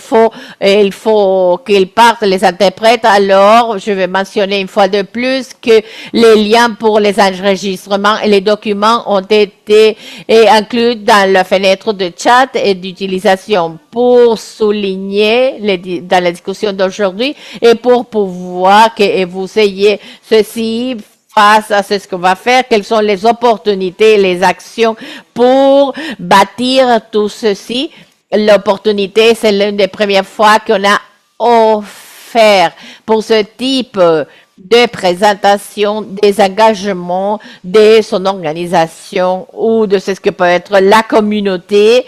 faut qu'ils partent les interprètes. Alors, je vais mentionner une fois de plus que les liens pour les enregistrements et les documents ont été inclus dans la fenêtre de chat et d'utilisation pour souligner dans la discussion d'aujourd'hui et pour pouvoir que vous ayez ceci face à ce qu'on va faire, quelles sont les opportunités, les actions pour bâtir tout ceci. L'opportunité, c'est l'une des premières fois qu'on a offert pour ce type de présentation des engagements de son organisation ou de ce que peut être la communauté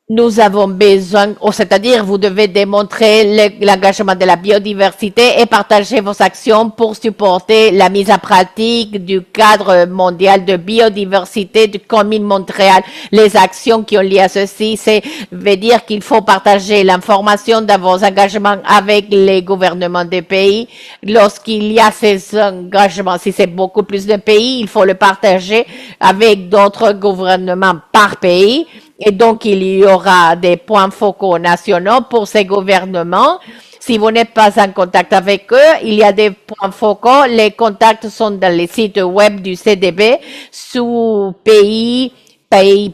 nous avons besoin, c'est-à-dire vous devez démontrer l'engagement de la biodiversité et partager vos actions pour supporter la mise en pratique du cadre mondial de biodiversité du Commune Montréal. Les actions qui ont lié à ceci, c'est veut dire qu'il faut partager l'information de vos engagements avec les gouvernements des pays. Lorsqu'il y a ces engagements, si c'est beaucoup plus de pays, il faut le partager avec d'autres gouvernements par pays. Et donc, il y aura des points focaux nationaux pour ces gouvernements. Si vous n'êtes pas en contact avec eux, il y a des points focaux. Les contacts sont dans les sites web du CDB, sous pays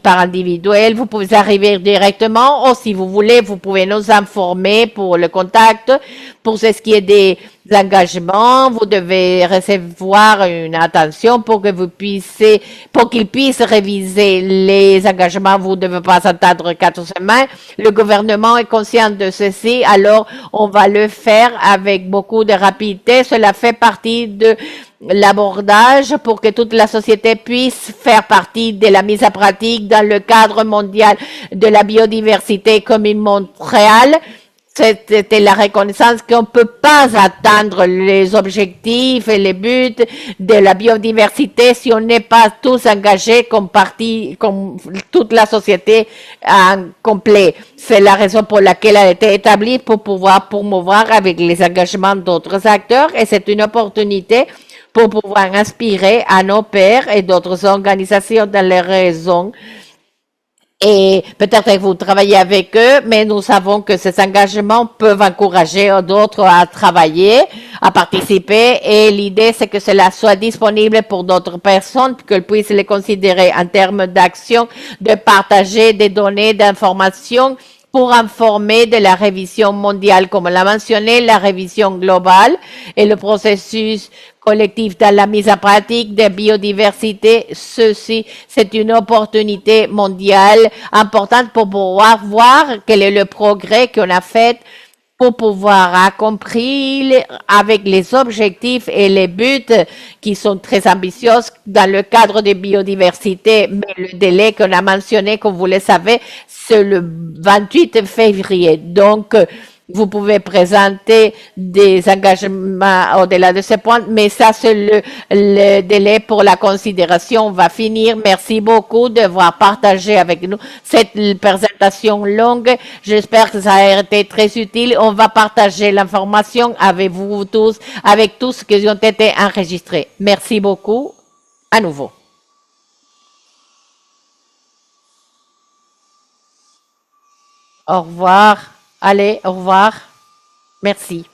par individuel. Vous pouvez arriver directement ou si vous voulez, vous pouvez nous informer pour le contact. Pour ce qui est des engagements, vous devez recevoir une attention pour que pour qu'ils puissent réviser les engagements. Vous ne devez pas attendre 4 semaines. Le gouvernement est conscient de ceci, alors on va le faire avec beaucoup de rapidité. Cela fait partie de l'abordage pour que toute la société puisse faire partie de la mise en pratique dans le cadre mondial de la biodiversité commune Montréal. C'était la reconnaissance qu'on ne peut pas atteindre les objectifs et les buts de la biodiversité si on n'est pas tous engagés comme toute la société en complet. C'est la raison pour laquelle elle a été établie pour pouvoir promouvoir avec les engagements d'autres acteurs et c'est une opportunité pour pouvoir inspirer à nos pairs et d'autres organisations dans les raisons. Et peut-être que vous travaillez avec eux, mais nous savons que ces engagements peuvent encourager d'autres à travailler, à participer. Et l'idée, c'est que cela soit disponible pour d'autres personnes, qu'elles puissent les considérer en termes d'action, de partager des données, d'informations pour informer de la révision mondiale, comme on l'a mentionné, la révision globale et le processus collectif dans la mise en pratique de biodiversité. Ceci, c'est une opportunité mondiale importante pour pouvoir voir quel est le progrès qu'on a fait pour pouvoir accomplir avec les objectifs et les buts qui sont très ambitieux dans le cadre de biodiversité. Mais le délai qu'on a mentionné, comme vous le savez, c'est le 28 février. Donc, vous pouvez présenter des engagements au-delà de ce point, mais ça, c'est le délai pour la considération. On va finir. Merci beaucoup d'avoir partagé avec nous cette présentation longue. J'espère que ça a été très utile. On va partager l'information avec vous tous, avec tous ceux qui ont été enregistrés. Merci beaucoup. À nouveau. Au revoir. Allez, au revoir. Merci.